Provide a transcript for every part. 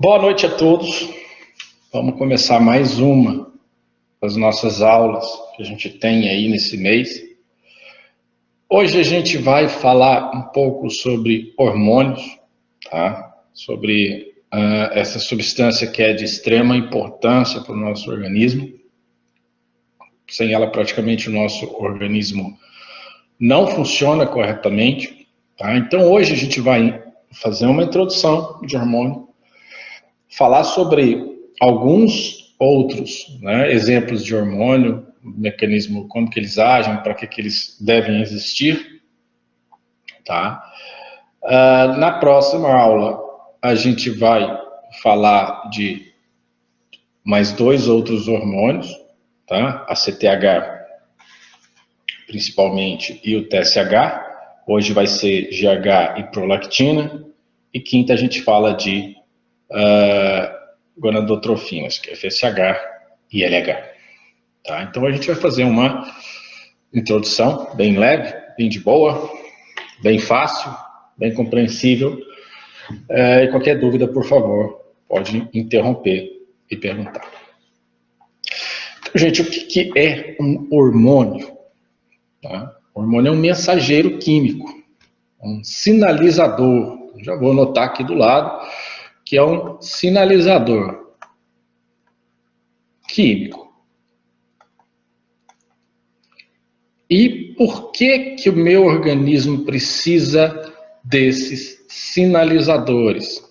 Boa noite a todos. Vamos começar mais uma das nossas aulas que a gente tem aí nesse mês. Hoje a gente vai falar um pouco sobre hormônios, tá? Sobre essa substância que é de extrema importância para o nosso organismo. Sem ela, praticamente, o nosso organismo não funciona corretamente, tá? Então, hoje a gente vai fazer uma introdução de hormônio, falar sobre alguns outros, né, exemplos de hormônio, mecanismo, como que eles agem, para que eles devem existir, tá? Na próxima aula, a gente vai falar de mais dois outros hormônios, tá? A CTH, principalmente, e o TSH. Hoje vai ser GH e prolactina. E quinta a gente fala de gonadotrofinas, que é FSH e LH. Tá? Então a gente vai fazer uma introdução bem leve, bem de boa, bem fácil, bem compreensível. E qualquer dúvida, por favor, pode interromper e perguntar. Então, gente, o que é um hormônio? Tá? O hormônio é um mensageiro químico, um sinalizador. Já vou anotar aqui do lado que é um sinalizador químico. E por que o meu organismo precisa desses sinalizadores?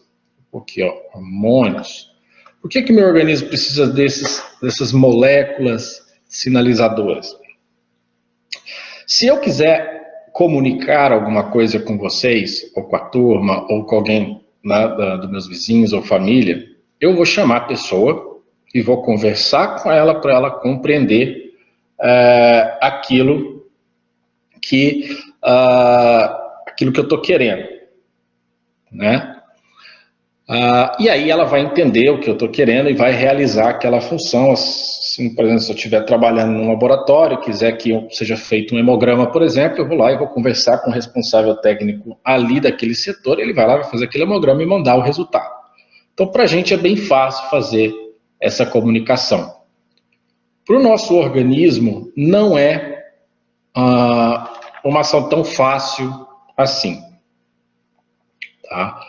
Porque, hormônios. Por que o meu organismo precisa dessas moléculas sinalizadoras? Se eu quiser comunicar alguma coisa com vocês, ou com a turma, ou com alguém dos meus vizinhos ou família, eu vou chamar a pessoa e vou conversar com ela para ela compreender aquilo que eu estou querendo, né? E aí ela vai entender o que eu estou querendo e vai realizar aquela função. Assim, por exemplo, se eu estiver trabalhando num laboratório, quiser que seja feito um hemograma, por exemplo, eu vou lá e vou conversar com o responsável técnico ali daquele setor, ele vai lá, vai fazer aquele hemograma e mandar o resultado. Então, para a gente é bem fácil fazer essa comunicação. Para o nosso organismo, não é uma ação tão fácil assim. Tá?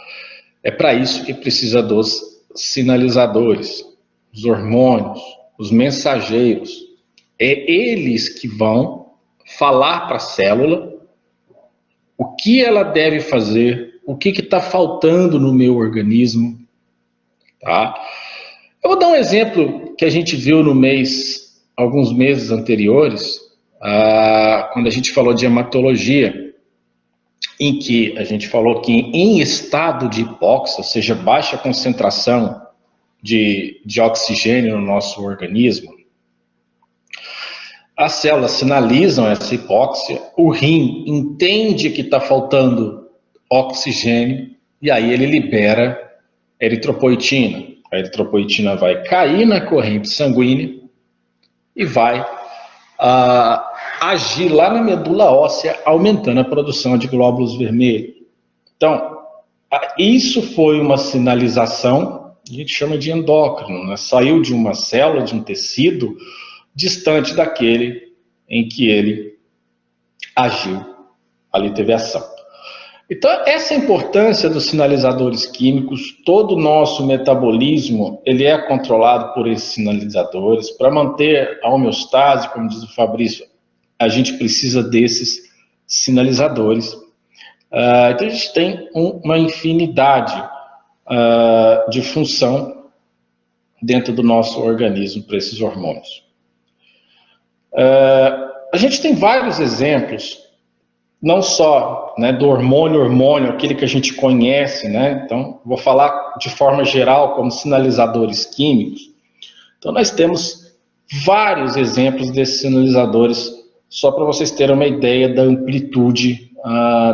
É para isso que precisa dos sinalizadores, os hormônios, os mensageiros. É eles que vão falar para a célula o que ela deve fazer, o que está faltando no meu organismo. Tá? Eu vou dar um exemplo que a gente viu alguns meses anteriores, quando a gente falou de hematologia, em que a gente falou que em estado de hipóxia, ou seja, baixa concentração de oxigênio no nosso organismo, as células sinalizam essa hipóxia, o rim entende que está faltando oxigênio e aí ele libera eritropoetina. A eritropoetina vai cair na corrente sanguínea e vai agir lá na medula óssea, aumentando a produção de glóbulos vermelhos. Então, isso foi uma sinalização, a gente chama de endócrino, né? Saiu de uma célula, de um tecido, distante daquele em que ele agiu, ali teve ação. Então, essa importância dos sinalizadores químicos, todo o nosso metabolismo, ele é controlado por esses sinalizadores. Para manter a homeostase, como diz o Fabrício, a gente precisa desses sinalizadores. Então, a gente tem uma infinidade de função dentro do nosso organismo para esses hormônios. A gente tem vários exemplos, não só, né, do hormônio, aquele que a gente conhece, né? Então, vou falar de forma geral como sinalizadores químicos. Então, nós temos vários exemplos desses sinalizadores, só para vocês terem uma ideia da amplitude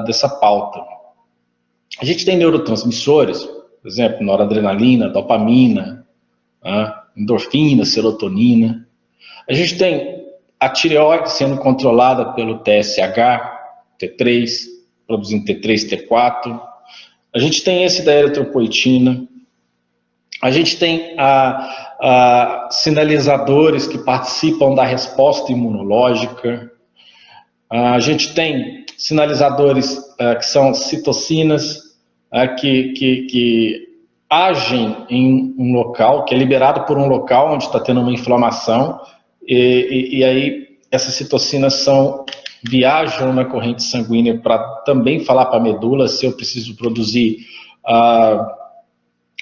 dessa pauta. A gente tem neurotransmissores, por exemplo, noradrenalina, dopamina, endorfina, serotonina. A gente tem a tireoide sendo controlada pelo TSH, T3, produzindo T3, T4. A gente tem esse da eritropoetina. A gente tem sinalizadores que participam da resposta imunológica. A gente tem sinalizadores que são citocinas, que agem em um local, que é liberado por um local onde está tendo uma inflamação, e aí essas citocinas viajam na corrente sanguínea para também falar para a medula se eu preciso produzir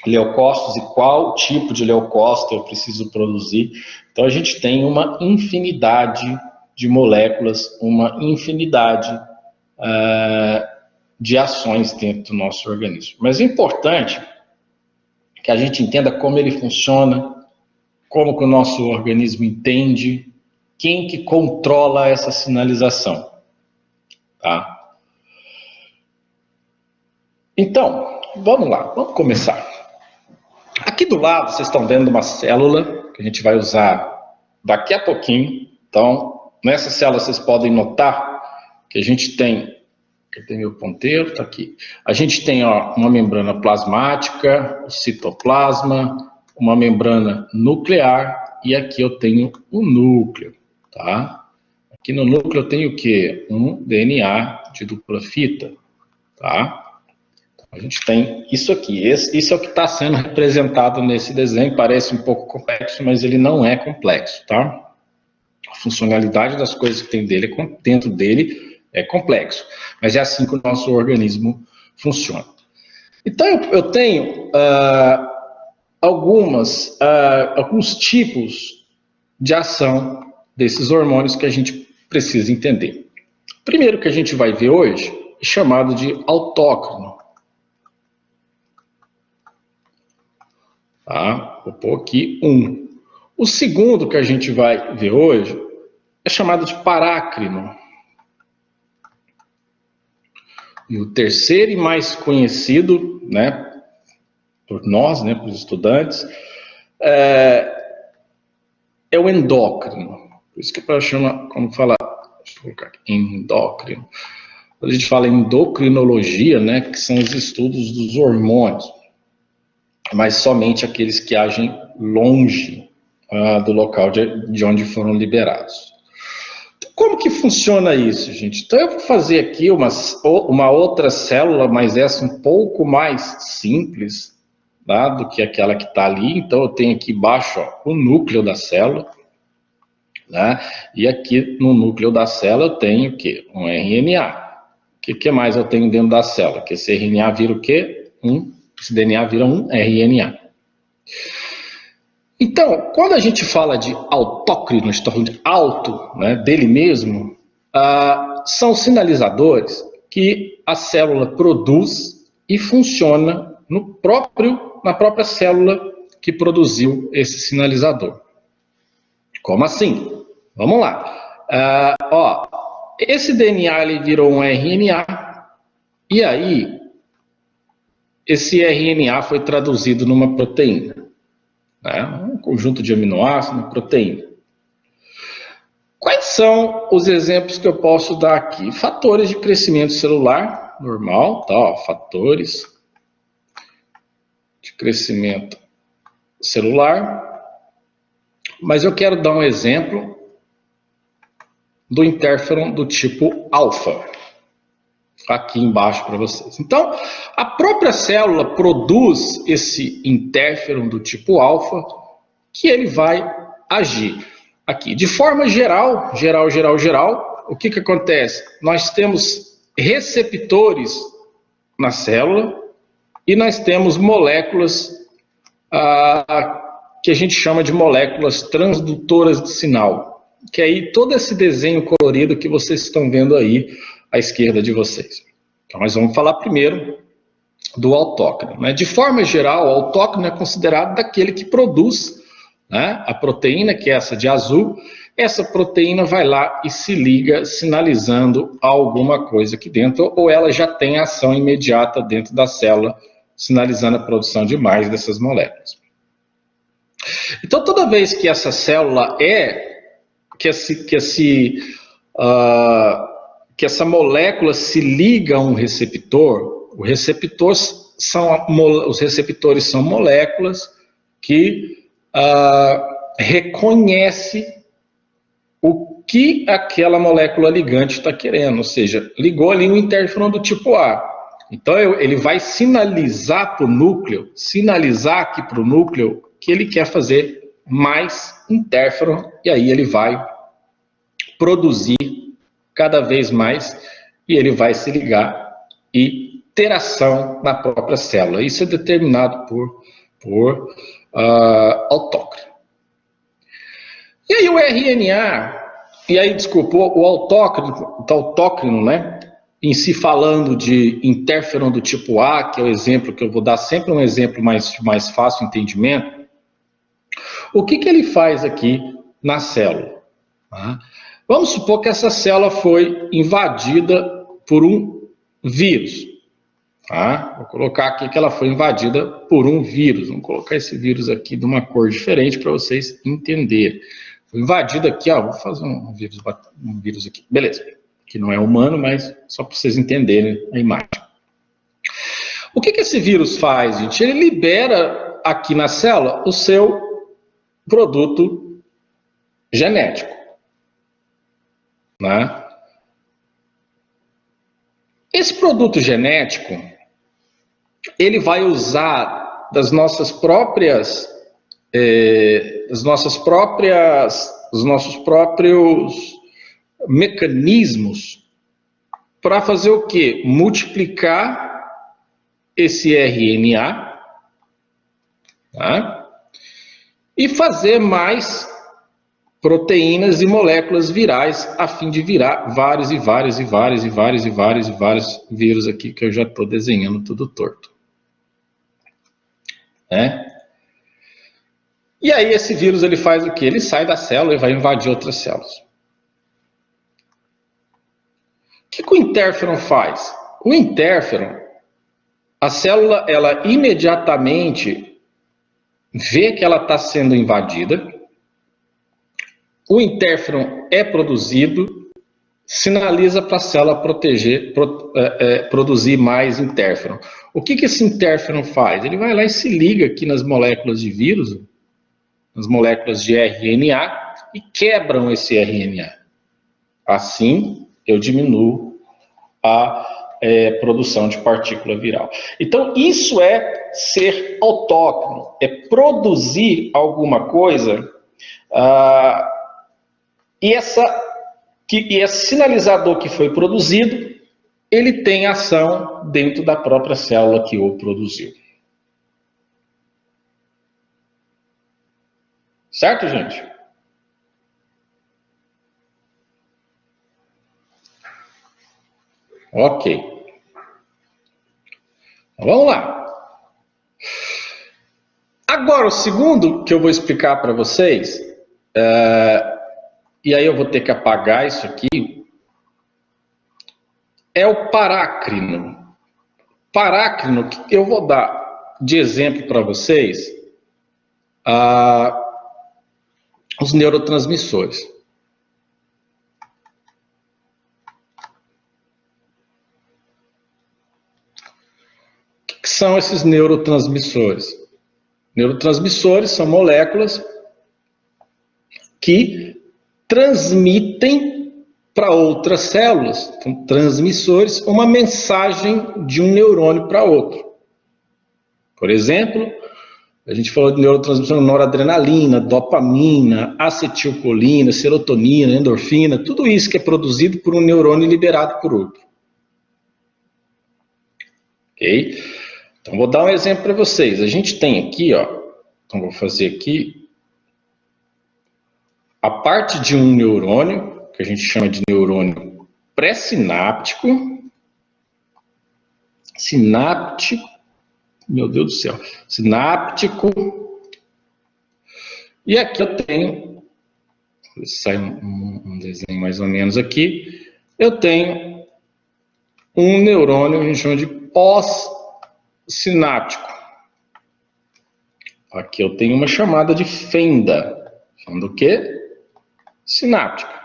leucócitos e qual tipo de leucócito eu preciso produzir. Então a gente tem uma infinidade de moléculas, uma infinidade de ações dentro do nosso organismo. Mas é importante que a gente entenda como ele funciona, como que o nosso organismo entende, quem que controla essa sinalização, tá? Então, vamos lá, vamos começar. Aqui do lado, vocês estão vendo uma célula que a gente vai usar daqui a pouquinho. Então, nessa célula vocês podem notar que a gente tem, cadê meu ponteiro? Está aqui. A gente tem uma membrana plasmática, o citoplasma, uma membrana nuclear e aqui eu tenho um núcleo, tá? Aqui no núcleo eu tenho o quê? Um DNA de dupla fita, tá? A gente tem isso aqui, isso é o que está sendo representado nesse desenho, parece um pouco complexo, mas ele não é complexo, tá? A funcionalidade das coisas que tem dentro dele é complexo, mas é assim que o nosso organismo funciona. Então eu tenho alguns tipos de ação desses hormônios que a gente precisa entender. O primeiro que a gente vai ver hoje é chamado de autócrino. Tá? Vou pôr aqui 1. O segundo que a gente vai ver hoje é chamado de parácrino. E o terceiro e mais conhecido, né, por nós, né, para os estudantes, é o endócrino. Por isso que para chama, como falar, deixa eu colocar aqui, endócrino. Quando a gente fala em endocrinologia, né, que são os estudos dos hormônios, mas somente aqueles que agem longe do local de onde foram liberados. Então, como que funciona isso, gente? Então eu vou fazer aqui uma outra célula, mas essa um pouco mais simples, tá, do que aquela que está ali. Então eu tenho aqui embaixo o núcleo da célula, né? E aqui no núcleo da célula eu tenho o quê? Um RNA. O que mais eu tenho dentro da célula? Que esse RNA vira o quê? Esse DNA vira um RNA. Então, quando a gente fala de autócrino, nós estamos falando de auto, né, dele mesmo, são sinalizadores que a célula produz e funciona na própria célula que produziu esse sinalizador. Como assim? Vamos lá. Esse DNA ele virou um RNA e aí esse RNA foi traduzido numa proteína, né? Um conjunto de aminoácidos, uma proteína. Quais são os exemplos que eu posso dar aqui? Fatores de crescimento celular, normal, tá? Ó, fatores de crescimento celular. Mas eu quero dar um exemplo do interferon do tipo alfa. Aqui embaixo para vocês. Então, a própria célula produz esse interferon do tipo alfa, que ele vai agir aqui. De forma geral, o que acontece? Nós temos receptores na célula e nós temos moléculas que a gente chama de moléculas transdutoras de sinal, que é aí todo esse desenho colorido que vocês estão vendo aí à esquerda de vocês. Então, nós vamos falar primeiro do autócrino, né? De forma geral, o autócrino é considerado daquele que produz, né, a proteína, que é essa de azul. Essa proteína vai lá e se liga sinalizando alguma coisa aqui dentro, ou ela já tem ação imediata dentro da célula, sinalizando a produção de mais dessas moléculas. Então, toda vez que essa célula que essa molécula se liga a um receptor, os receptores são moléculas que reconhece o que aquela molécula ligante está querendo, ou seja, ligou ali um interferon do tipo A. Então ele vai sinalizar para o núcleo, sinalizar aqui para o núcleo que ele quer fazer mais interferon, e aí ele vai produzir cada vez mais, e ele vai se ligar e ter ação na própria célula. Isso é determinado por autócrino. E aí o RNA, e aí, desculpa, o autócrino, né, em si falando de interferon do tipo A, que é o exemplo que eu vou dar, sempre um exemplo mais fácil de entendimento, o que ele faz aqui na célula? Tá? Vamos supor que essa célula foi invadida por um vírus. Tá? Vou colocar aqui que ela foi invadida por um vírus. Vamos colocar esse vírus aqui de uma cor diferente para vocês entenderem. Foi invadida aqui, ó, vou fazer um vírus aqui. Beleza, que não é humano, mas só para vocês entenderem a imagem. O que esse vírus faz, gente? Ele libera aqui na célula o seu produto genético. Né? Esse produto genético, ele vai usar dos nossos próprios mecanismos para fazer o quê? Multiplicar esse RNA, tá? E fazer mais proteínas e moléculas virais a fim de virar vários vírus aqui que eu já estou desenhando tudo torto. Né? E aí esse vírus ele faz o quê? Ele sai da célula e vai invadir outras células. O que o interferon faz? O interferon, a célula ela imediatamente vê que ela está sendo invadida. O interferon é produzido, sinaliza para a célula produzir mais interferon. O que esse interferon faz? Ele vai lá e se liga aqui nas moléculas de vírus, nas moléculas de RNA, e quebram esse RNA. Assim, eu diminuo a produção de partícula viral. Então, isso é ser autóctono, é produzir alguma coisa... E esse sinalizador que foi produzido, ele tem ação dentro da própria célula que o produziu. Certo, gente? Ok. Então, vamos lá. Agora, o segundo que eu vou explicar para vocês... e aí eu vou ter que apagar isso aqui, é o parácrino. Parácrino, que eu vou dar de exemplo para vocês, os neurotransmissores. O que são esses neurotransmissores? Neurotransmissores são moléculas que transmitem para outras células, então, transmissores, uma mensagem de um neurônio para outro. Por exemplo, a gente falou de neurotransmissão, noradrenalina, dopamina, acetilcolina, serotonina, endorfina, tudo isso que é produzido por um neurônio e liberado por outro. Ok? Então, vou dar um exemplo para vocês. A gente tem aqui, ó, então vou fazer aqui, a parte de um neurônio, que a gente chama de neurônio pré-sináptico, meu Deus do céu, sináptico, e aqui eu tenho, sai um desenho mais ou menos aqui, eu tenho um neurônio que a gente chama de pós-sináptico. Aqui eu tenho uma chamada de fenda, chamando o quê? Sináptica.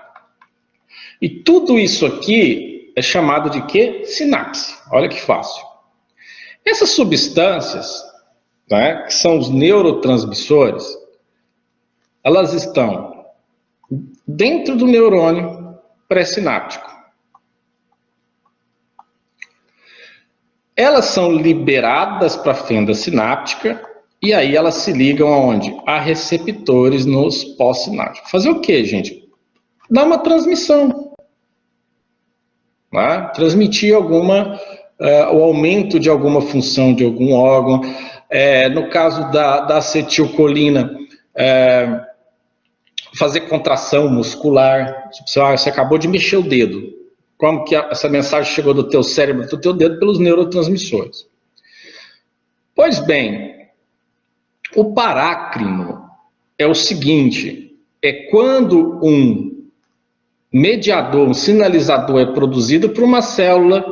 E tudo isso aqui é chamado de quê? Sinapse. Olha que fácil. Essas substâncias, né, que são os neurotransmissores, elas estão dentro do neurônio pré-sináptico. Elas são liberadas para a fenda sináptica e aí elas se ligam aonde? A receptores nos pós-sinápticos. Fazer o quê, gente? Dar uma transmissão. Né? Transmitir o aumento de alguma função de algum órgão. No caso da acetilcolina, fazer contração muscular. Você acabou de mexer o dedo. Como que essa mensagem chegou do teu cérebro, do teu dedo, pelos neurotransmissores. Pois bem, o parácrino é o seguinte, é quando um mediador, um sinalizador é produzido por uma célula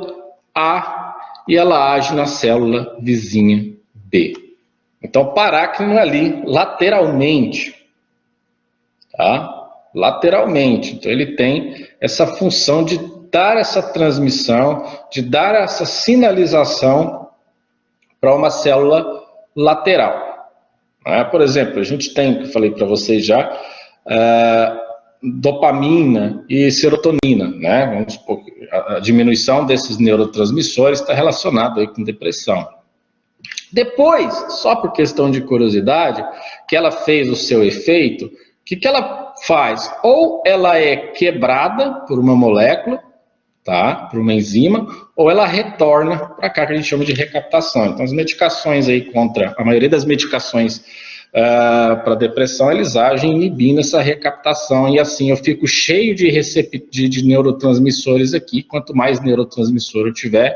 A e ela age na célula vizinha B. Então, o parácrino é ali, lateralmente, tá? Lateralmente. Então, ele tem essa função de dar essa transmissão, de dar essa sinalização para uma célula lateral. Por exemplo, a gente tem, que eu falei para vocês já, dopamina e serotonina, né? Vamos supor, a diminuição desses neurotransmissores está relacionada aí com depressão. Depois, só por questão de curiosidade, que ela fez o seu efeito, o que ela faz? Ou ela é quebrada por uma molécula, tá? Por uma enzima, ou ela retorna para cá, que a gente chama de recaptação. Então, as medicações aí a maioria das medicações para depressão, eles agem inibindo essa recaptação, e assim eu fico cheio de neurotransmissores aqui. Quanto mais neurotransmissor eu tiver,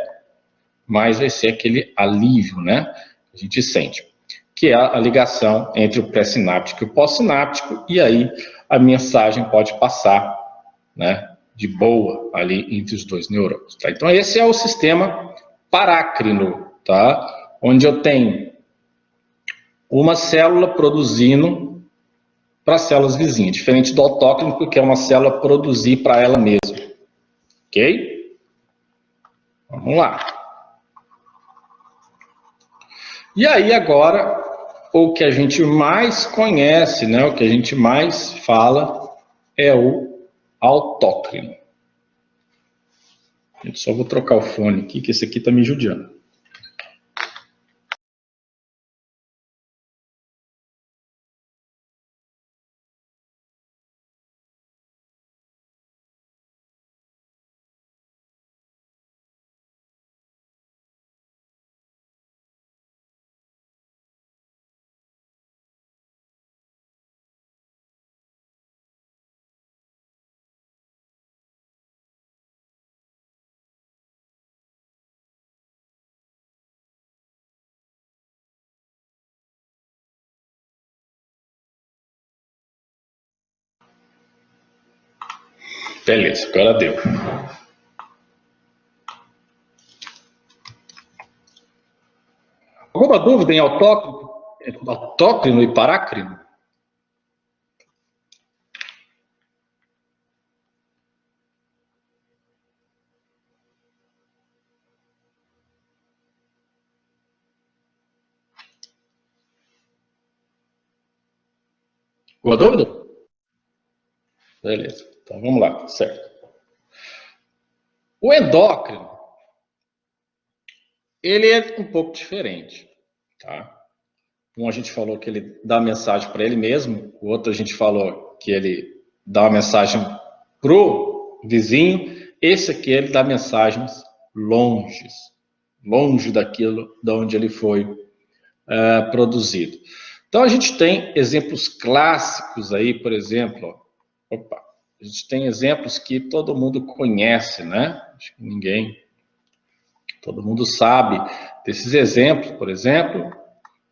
mais vai ser aquele alívio, né? A gente sente. Que é a ligação entre o pré-sináptico e o pós-sináptico, e aí a mensagem pode passar, né? De boa ali entre os dois neurônios. Tá? Então, esse é o sistema parácrino, tá? Onde eu tenho uma célula produzindo para células vizinhas, diferente do autócrino, que é uma célula produzir para ela mesma. Ok? Vamos lá. E aí, agora, o que a gente mais conhece, né, o que a gente mais fala, é o autócrino. Eu só vou trocar o fone aqui, que esse aqui está me judiando. Beleza, agora deu. Alguma dúvida em autócrino e parácrino? Alguma dúvida? Beleza, então vamos lá, certo. O endócrino, ele é um pouco diferente, tá? Um a gente falou que ele dá mensagem para ele mesmo, o outro a gente falou que ele dá uma mensagem pro vizinho, esse aqui ele dá mensagens longe daquilo de onde ele foi produzido. Então a gente tem exemplos clássicos aí, por exemplo, a gente tem exemplos que todo mundo conhece, né? Acho que todo mundo sabe desses exemplos, por exemplo,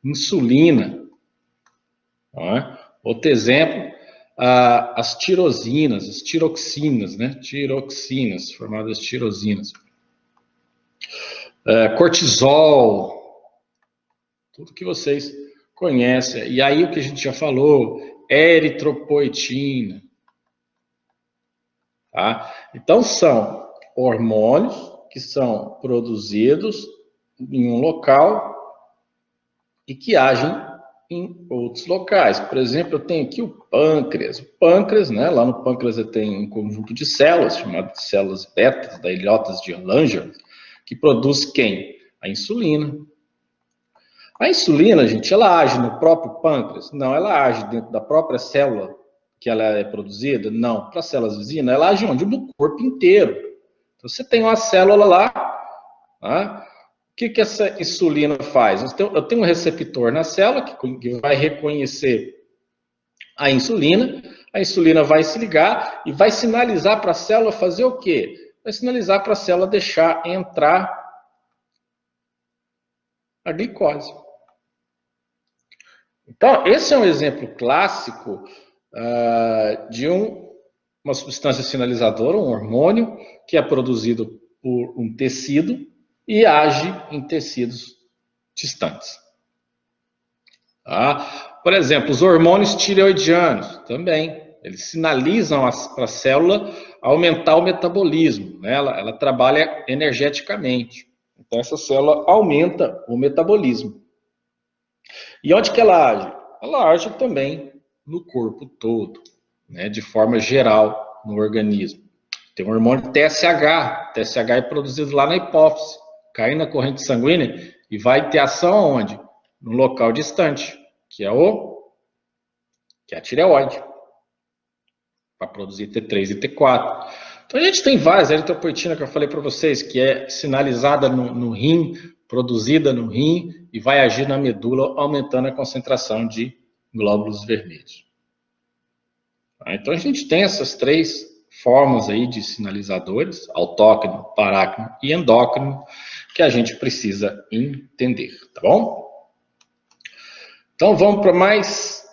insulina. Não é? Outro exemplo, as tirosinas, as tiroxinas, né? Tiroxinas, formadas tirosinas. Cortisol, tudo que vocês conhecem. E aí o que a gente já falou, eritropoetina. Tá? Então são hormônios que são produzidos em um local e que agem em outros locais. Por exemplo, eu tenho aqui o pâncreas. O pâncreas, né, lá no pâncreas eu tenho um conjunto de células, chamado de células betas, da ilhotas de Langer, que produz quem? A insulina. A insulina, gente, ela age no próprio pâncreas? Não, ela age dentro da própria célula que ela é produzida? Não. Para as células vizinhas, ela age onde? No corpo inteiro. Então, você tem uma célula lá, tá? O que essa insulina faz? Eu tenho um receptor na célula que vai reconhecer a insulina vai se ligar e vai sinalizar para a célula fazer o quê? Vai sinalizar para a célula deixar entrar a glicose. Então, esse é um exemplo clássico de uma substância sinalizadora, um hormônio, que é produzido por um tecido e age em tecidos distantes. Tá? Por exemplo, os hormônios tireoidianos também, eles sinalizam para a célula aumentar o metabolismo, né? Ela trabalha energeticamente. Então, essa célula aumenta o metabolismo. E onde que ela age? Ela age também no corpo todo, né? De forma geral no organismo. Tem o hormônio TSH. TSH é produzido lá na hipófise, cai na corrente sanguínea e vai ter ação onde? No local distante, que é a tireoide, para produzir T3 e T4. Então a gente tem várias, a eritropoetina que eu falei para vocês, que é sinalizada no rim, produzida no rim e vai agir na medula, aumentando a concentração de glóbulos vermelhos. Então a gente tem essas três formas aí de sinalizadores, autócrino, parácrino e endócrino, que a gente precisa entender, tá bom? Então vamos para mais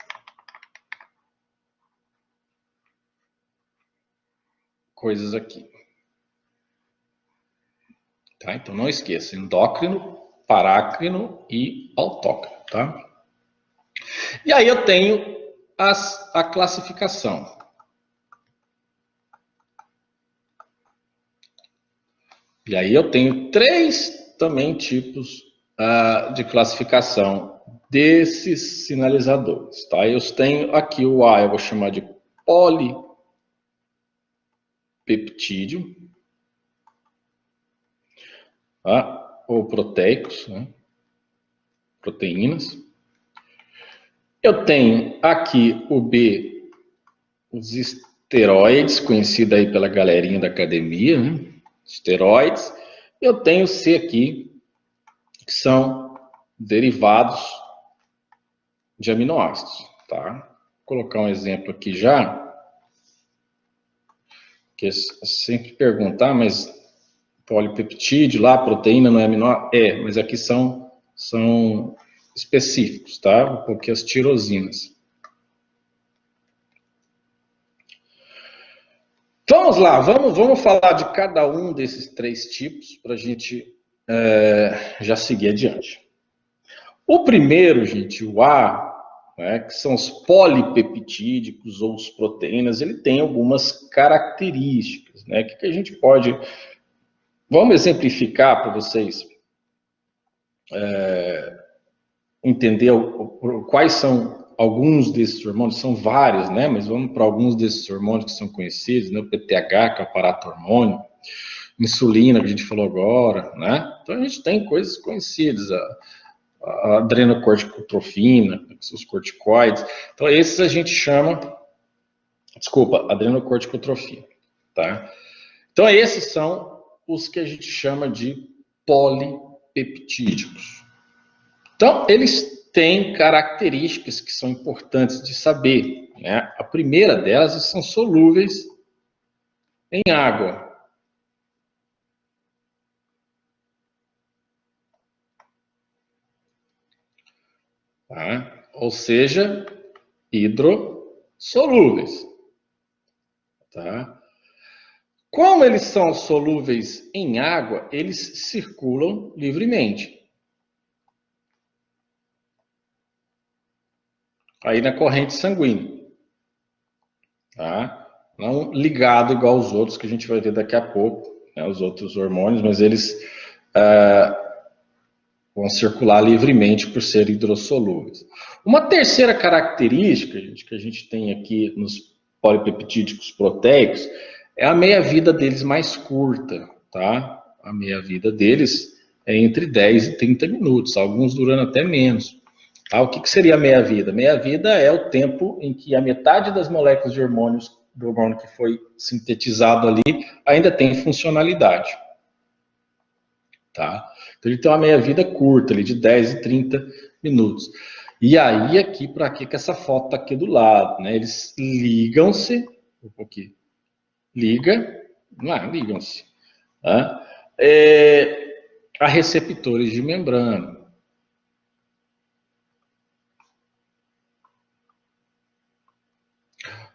coisas aqui. Tá? Então não esqueça, endócrino, parácrino e autócrino, tá? E aí eu tenho a classificação. E aí eu tenho três também tipos de classificação desses sinalizadores, tá? Eu tenho aqui o A, eu vou chamar de polipeptídeo, tá? Ou proteicos, né? Proteínas. Eu tenho aqui o B, os esteroides, conhecido aí pela galerinha da academia, né? Esteroides. Eu tenho o C aqui, que são derivados de aminoácidos, tá? Vou colocar um exemplo aqui já, que sempre perguntar, mas polipeptídeo lá, proteína não é aminoácido? É, mas aqui são específicos, tá? Um pouquinho as tirosinas. Vamos lá, vamos falar de cada um desses três tipos para a gente já seguir adiante. O primeiro, gente, o A, né, que são os polipeptídicos ou os proteínas, ele tem algumas características, né? Que a gente pode... Vamos exemplificar para vocês entender quais são alguns desses hormônios, são vários, né? Mas vamos para alguns desses hormônios que são conhecidos, né? O PTH, que é o aparato hormônio, insulina, que a gente falou agora, né? Então a gente tem coisas conhecidas, a adrenocorticotrofina, os corticoides. Então esses a gente chama, adrenocorticotrofina, tá? Então esses são os que a gente chama de polipeptídicos. Então eles têm características que são importantes de saber, né? A primeira delas são solúveis em água. Tá? Ou seja, hidrossolúveis. Tá? Como eles são solúveis em água, eles circulam livremente. Aí na corrente sanguínea. Tá? Não ligado igual aos outros que a gente vai ver daqui a pouco, né, os outros hormônios, mas eles vão circular livremente por serem hidrossolúveis. Uma terceira característica, gente, que a gente tem aqui nos polipeptídicos proteicos é a meia-vida deles mais curta, tá? A meia-vida deles é entre 10 e 30 minutos, alguns durando até menos. Tá? O que seria a meia-vida? Meia-vida é o tempo em que a metade das moléculas de hormônios, do hormônio que foi sintetizado ali, ainda tem funcionalidade. Tá? Então ele tem uma meia-vida curta, ali, de 10 e 30 minutos. E aí, aqui, para que essa foto está aqui do lado? Né? Eles ligam-se, um pouquinho, ligam-se, tá? A receptores de membrana.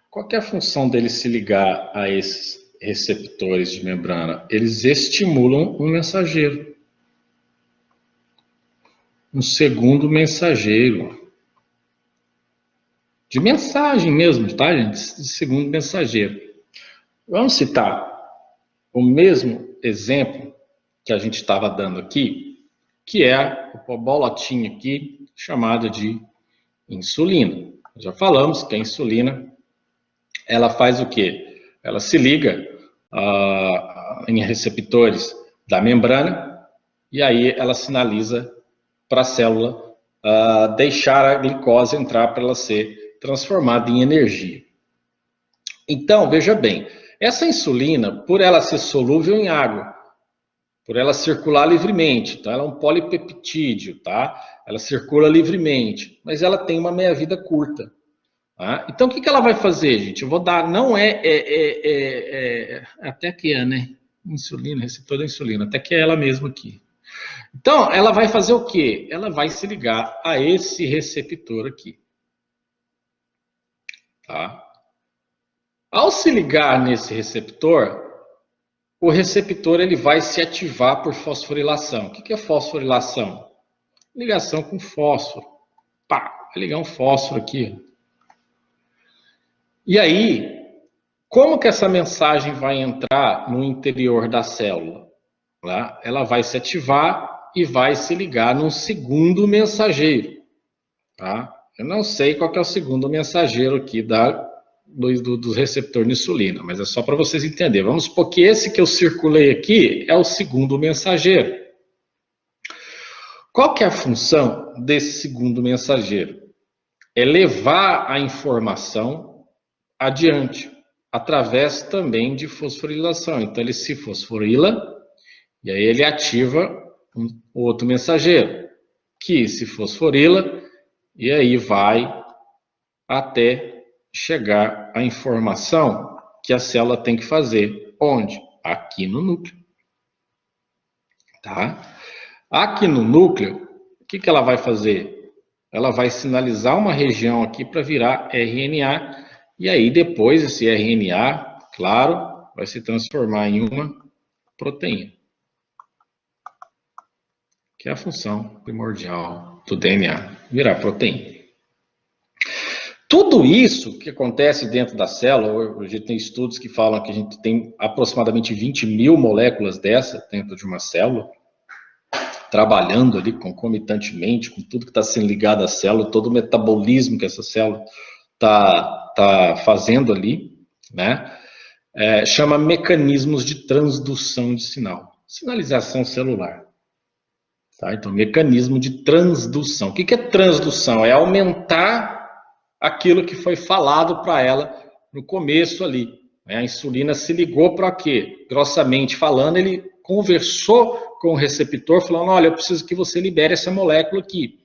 Qual que é a função deles se ligar a esses receptores de membrana? Eles estimulam um mensageiro. Um segundo mensageiro. De mensagem mesmo, tá, gente? De segundo mensageiro. Vamos citar o mesmo exemplo que a gente estava dando aqui, que é a bolotinha aqui, chamada de insulina. Já falamos que a insulina, ela faz o quê? Ela se liga em receptores da membrana e aí ela sinaliza para a célula deixar a glicose entrar para ela ser transformada em energia. Então, veja bem, essa insulina, por ela ser solúvel em água, por ela circular livremente, tá? Ela é um polipeptídeo, tá? Ela circula livremente, mas ela tem uma meia-vida curta. Tá? Então, o que ela vai fazer, gente? Eu vou dar, não até que é, né? Insulina, receptor da insulina, até que é ela mesma aqui. Então, ela vai fazer o quê? Ela vai se ligar a esse receptor aqui. Tá? Ao se ligar nesse receptor, o receptor ele vai se ativar por fosforilação. O que é fosforilação? Ligação com fósforo. Pá, vai ligar um fósforo aqui. E aí, como que essa mensagem vai entrar no interior da célula? Tá? Ela vai se ativar e vai se ligar num segundo mensageiro. Tá? Eu não sei qual que é o segundo mensageiro aqui do receptor de insulina, mas é só para vocês entenderem. Vamos supor que esse que eu circulei aqui é o segundo mensageiro. Qual que é a função desse segundo mensageiro? É levar a informação adiante, através também de fosforilação. Então ele se fosforila e aí ele ativa um outro mensageiro, que se fosforila e aí vai até chegar a informação que a célula tem que fazer. Onde? Aqui no núcleo. Tá? Aqui no núcleo, o que ela vai fazer? Ela vai sinalizar uma região aqui para virar RNA, e aí depois esse RNA, claro, vai se transformar em uma proteína. Que é a função primordial do DNA, virar proteína. Tudo isso que acontece dentro da célula, hoje tem estudos que falam que a gente tem aproximadamente 20 mil moléculas dessa dentro de uma célula, trabalhando ali concomitantemente com tudo que está sendo ligado à célula, todo o metabolismo que essa célula está fazendo ali, né? Chama mecanismos de transdução de sinal, sinalização celular. Tá? Então, mecanismo de transdução. O que é transdução? É aumentar aquilo que foi falado para ela no começo ali. A insulina se ligou para quê? Grossamente falando, ele conversou com o receptor, falando, olha, eu preciso que você libere essa molécula aqui.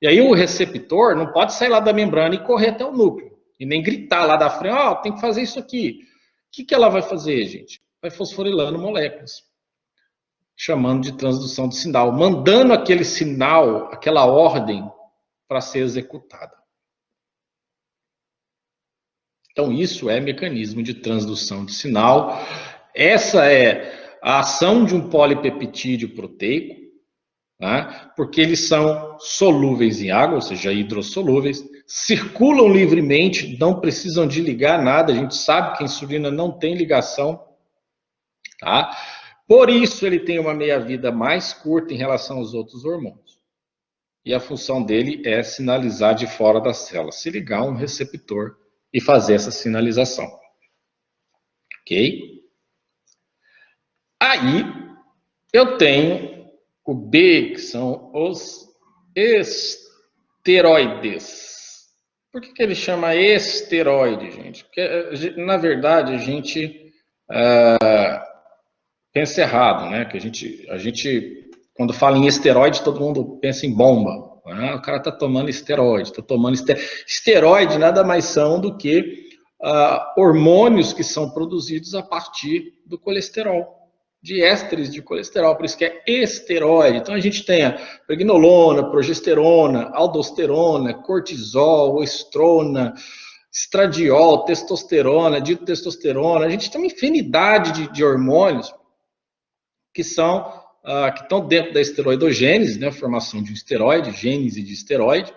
E aí o receptor não pode sair lá da membrana e correr até o núcleo. E nem gritar lá da frente, tem que fazer isso aqui. O que ela vai fazer, gente? Vai fosforilando moléculas. Chamando de transdução de sinal. Mandando aquele sinal, aquela ordem, para ser executada. Então, isso é mecanismo de transdução de sinal. Essa é a ação de um polipeptídeo proteico, né? Porque eles são solúveis em água, ou seja, hidrossolúveis, circulam livremente, não precisam de ligar nada. A gente sabe que a insulina não tem ligação, tá? Por isso ele tem uma meia-vida mais curta em relação aos outros hormônios. E a função dele é sinalizar de fora da célula, se ligar a um receptor e fazer essa sinalização. Ok? Aí eu tenho o B, que são os esteroides. Por que ele chama esteroide, gente? Porque, na verdade, a gente pensa errado, né? Que a gente, quando fala em esteroide, todo mundo pensa em bomba. Né? O cara está tomando esteroide, está tomando esteroide, nada mais são do que hormônios que são produzidos a partir do colesterol, de ésteres de colesterol, por isso que é esteroide. Então a gente tem a pregnolona, progesterona, aldosterona, cortisol, estrona, estradiol, testosterona, ditestosterona. A gente tem uma infinidade de hormônios que estão dentro da esteroidogênese, né, a formação de um esteroide, gênese de esteroide,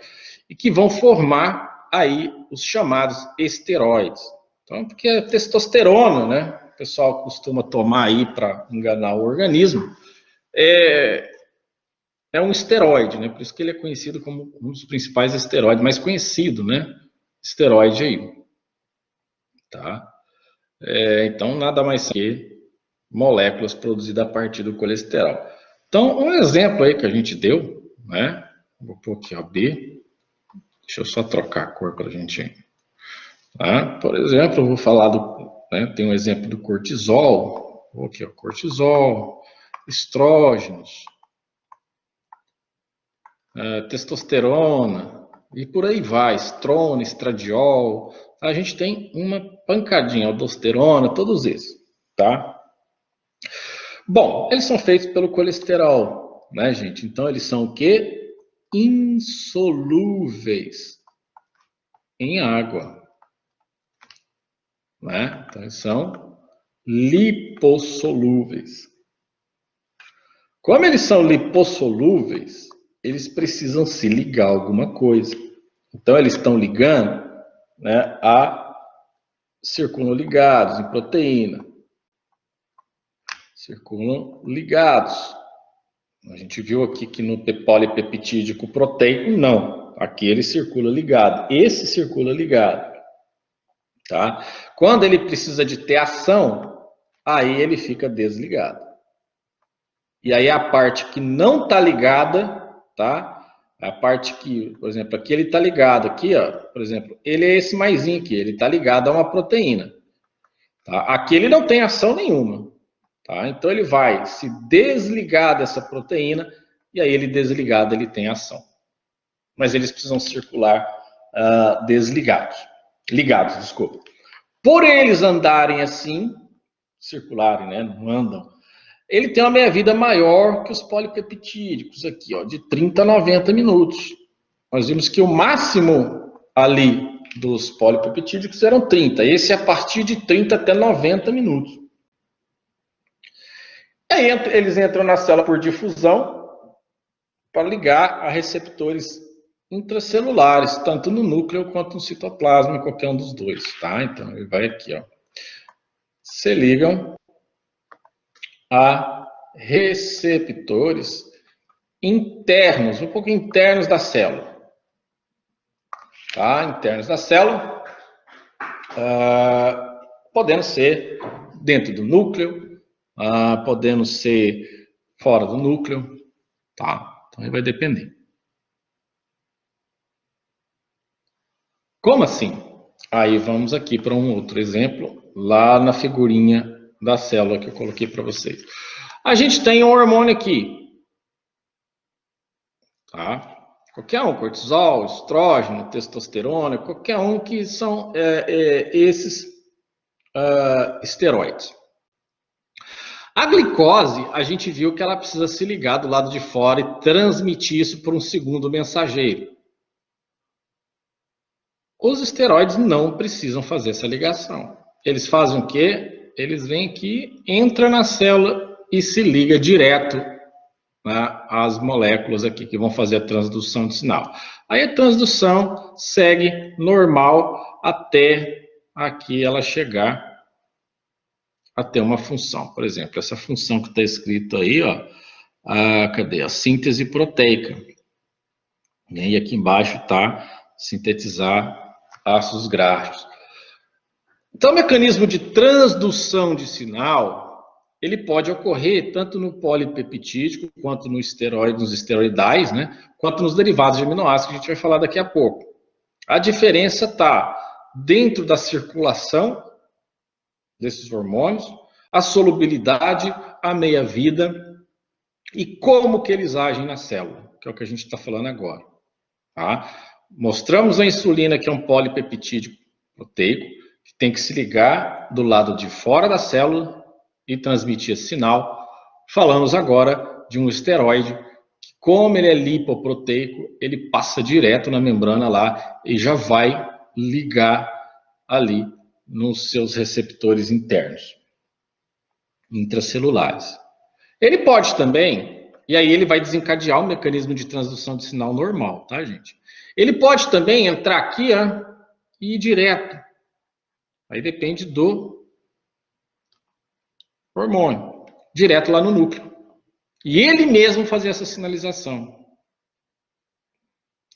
e que vão formar aí os chamados esteroides. Então, porque a testosterona, né, o pessoal costuma tomar aí para enganar o organismo, é um esteroide, né, por isso que ele é conhecido como um dos principais esteroides, mais conhecido, né, esteroide aí. Tá? Então, nada mais que moléculas produzidas a partir do colesterol. Então, um exemplo aí que a gente deu, né? Vou pôr aqui a B. Deixa eu só trocar a cor para a gente. Tá? Por exemplo, eu vou falar tem um exemplo do cortisol. Vou aqui, ó, cortisol, estrógenos, testosterona, e por aí vai, estrona, estradiol. A gente tem uma pancadinha, aldosterona, todos esses, tá? Bom, eles são feitos pelo colesterol, né, gente? Então, eles são o quê? Insolúveis em água, né? Então, eles são lipossolúveis. Como eles são lipossolúveis, eles precisam se ligar a alguma coisa. Então, eles estão ligando, né, circulam ligados em proteína. Circulam ligados. A gente viu aqui que no polipeptídico proteico, não. Aqui ele circula ligado. Esse circula ligado. Tá? Quando ele precisa de ter ação, aí ele fica desligado. E aí a parte que não está ligada, tá? A parte que, por exemplo, aqui ele está ligado, aqui, ó, por exemplo, ele é esse maisinho aqui, ele está ligado a uma proteína. Tá? Aqui ele não tem ação nenhuma. Tá? Então ele vai se desligar dessa proteína e aí ele desligado ele tem ação. Mas eles precisam circular ligados, desculpa. Por eles andarem assim, circularem, né, não andam, ele tem uma meia-vida maior que os polipeptídicos aqui, ó, de 30 a 90 minutos. Nós vimos que o máximo ali dos polipeptídicos eram 30. Esse é a partir de 30 até 90 minutos. Aí eles entram na célula por difusão para ligar a receptores intracelulares, tanto no núcleo quanto no citoplasma, em qualquer um dos dois, tá? Então, ele vai aqui, ó. Se ligam a receptores internos, um pouco internos da célula. Tá? Internos da célula, podendo ser dentro do núcleo, podendo ser fora do núcleo, tá? Então, aí vai depender. Como assim? Aí vamos aqui para um outro exemplo, lá na figurinha da célula que eu coloquei para vocês. A gente tem um hormônio aqui, tá? Qualquer um, cortisol, estrógeno, testosterona, qualquer um que são esses esteroides. A glicose, a gente viu que ela precisa se ligar do lado de fora e transmitir isso para um segundo mensageiro. Os esteroides não precisam fazer essa ligação. Eles fazem o quê? Eles vêm aqui, entram na célula e se liga direto, né, às moléculas aqui que vão fazer a transdução de sinal. Aí a transdução segue normal até aqui ela chegar a ter uma função. Por exemplo, essa função que está escrito aí, ó, cadê? A síntese proteica. E aqui embaixo está sintetizar ácidos graxos. Então, o mecanismo de transdução de sinal, ele pode ocorrer tanto no polipeptídico, quanto no esteroide, nos esteroidais, né? Quanto nos derivados de aminoácidos, que a gente vai falar daqui a pouco. A diferença está dentro da circulação desses hormônios, a solubilidade, a meia-vida e como que eles agem na célula, que é o que a gente está falando agora. Tá? Mostramos a insulina, que é um polipeptídico proteico, que tem que se ligar do lado de fora da célula e transmitir esse sinal. Falamos agora de um esteroide, que como ele é lipoproteico, ele passa direto na membrana lá e já vai ligar ali nos seus receptores internos, intracelulares. Ele pode também, e aí ele vai desencadear o mecanismo de transdução de sinal normal, tá, gente? Ele pode também entrar aqui, ó, e ir direto. Aí depende do hormônio, direto lá no núcleo. E ele mesmo fazer essa sinalização.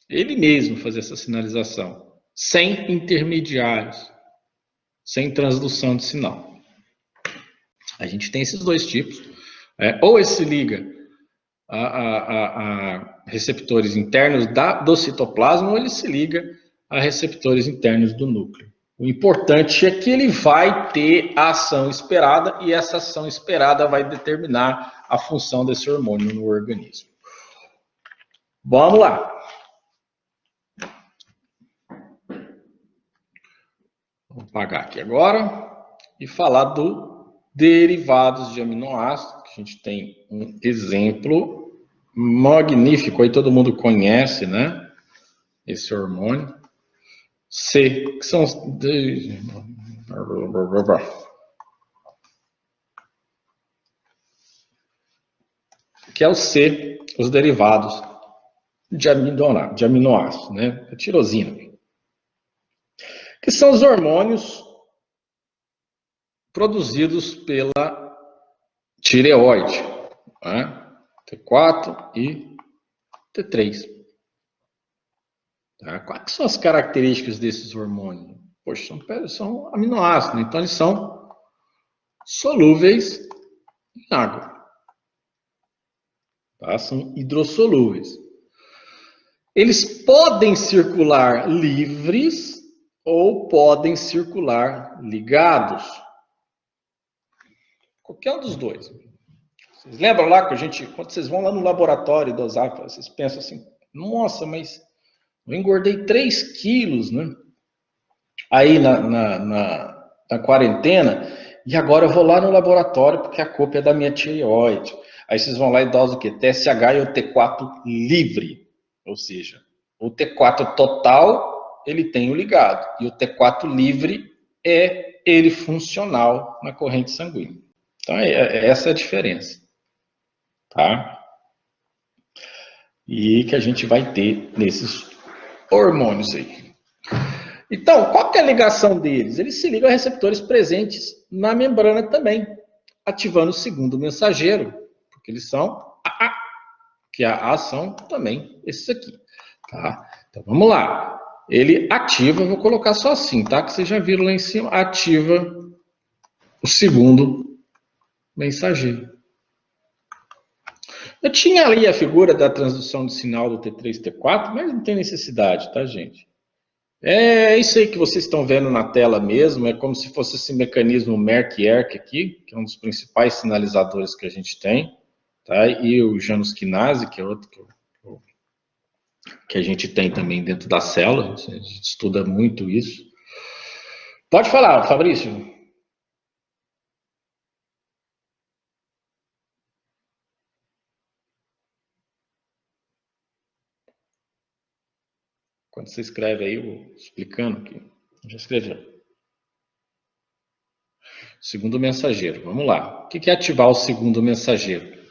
Ele mesmo fazer essa sinalização, sem intermediários, sem transdução de sinal. A gente tem esses dois tipos. Ou ele se liga a receptores internos do citoplasma, ou ele se liga a receptores internos do núcleo. O importante é que ele vai ter a ação esperada, e essa ação esperada vai determinar a função desse hormônio no organismo. Vamos lá. Vou apagar aqui agora e falar do derivados de aminoácidos, que a gente tem um exemplo magnífico, aí todo mundo conhece, né? Esse hormônio. C, que são os... que é o C, os derivados de aminoácidos, né? A tirosina. Que são os hormônios produzidos pela tireoide, né? T4 e T3. Tá? Quais são as características desses hormônios? Poxa, são aminoácidos, então eles são solúveis em água. Tá? São hidrossolúveis. Eles podem circular livres ou podem circular ligados. Qualquer um dos dois. Vocês lembram lá que quando vocês vão lá no laboratório dosar, vocês pensam assim, nossa, mas eu engordei 3 quilos, né? Aí na quarentena, e agora eu vou lá no laboratório porque a culpa é da minha tireoide. Aí vocês vão lá e dosam o quê? TSH e o T4 livre. Ou seja, o T4 total, ele tem o ligado. E o T4 livre é ele funcional na corrente sanguínea. Então, essa é a diferença. Tá? E que a gente vai ter nesses hormônios aí. Então, qual que é a ligação deles? Eles se ligam a receptores presentes na membrana também, ativando o segundo mensageiro, porque eles são AA, que a A são também esses aqui. Tá? Então, vamos lá. Ele ativa, vou colocar só assim, tá? Que vocês já viram lá em cima, ativa o segundo mensageiro. Eu tinha ali a figura da transdução de sinal do T3 e T4, mas não tem necessidade, tá, gente? É isso aí que vocês estão vendo na tela mesmo, é como se fosse esse mecanismo Merck-Erk aqui, que é um dos principais sinalizadores que a gente tem, tá? E o Janus quinase, que é outro que a gente tem também dentro da célula, a gente estuda muito isso. Pode falar, Fabrício. Quando você escreve aí, explicando aqui, já escreveu. Segundo mensageiro, vamos lá. O que é ativar o segundo mensageiro?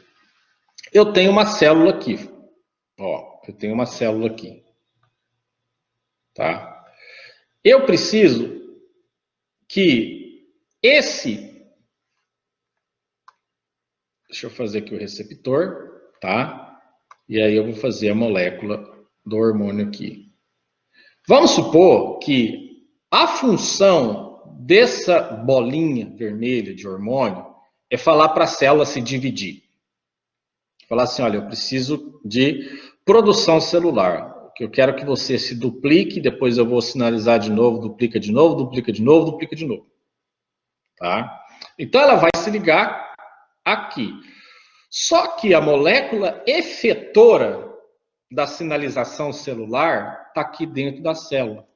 Eu tenho uma célula aqui. Ó, eu tenho uma célula aqui. Tá? Eu preciso que esse Deixa eu fazer aqui o receptor, tá? E aí eu vou fazer a molécula do hormônio aqui. Vamos supor que a função dessa bolinha vermelha de hormônio é falar para a célula se dividir. Falar assim, olha, eu preciso de produção celular. Que eu quero que você se duplique, depois eu vou sinalizar de novo, duplica de novo, duplica de novo, duplica de novo. Tá? Então ela vai se ligar aqui. Só que a molécula efetora da sinalização celular está aqui dentro da célula,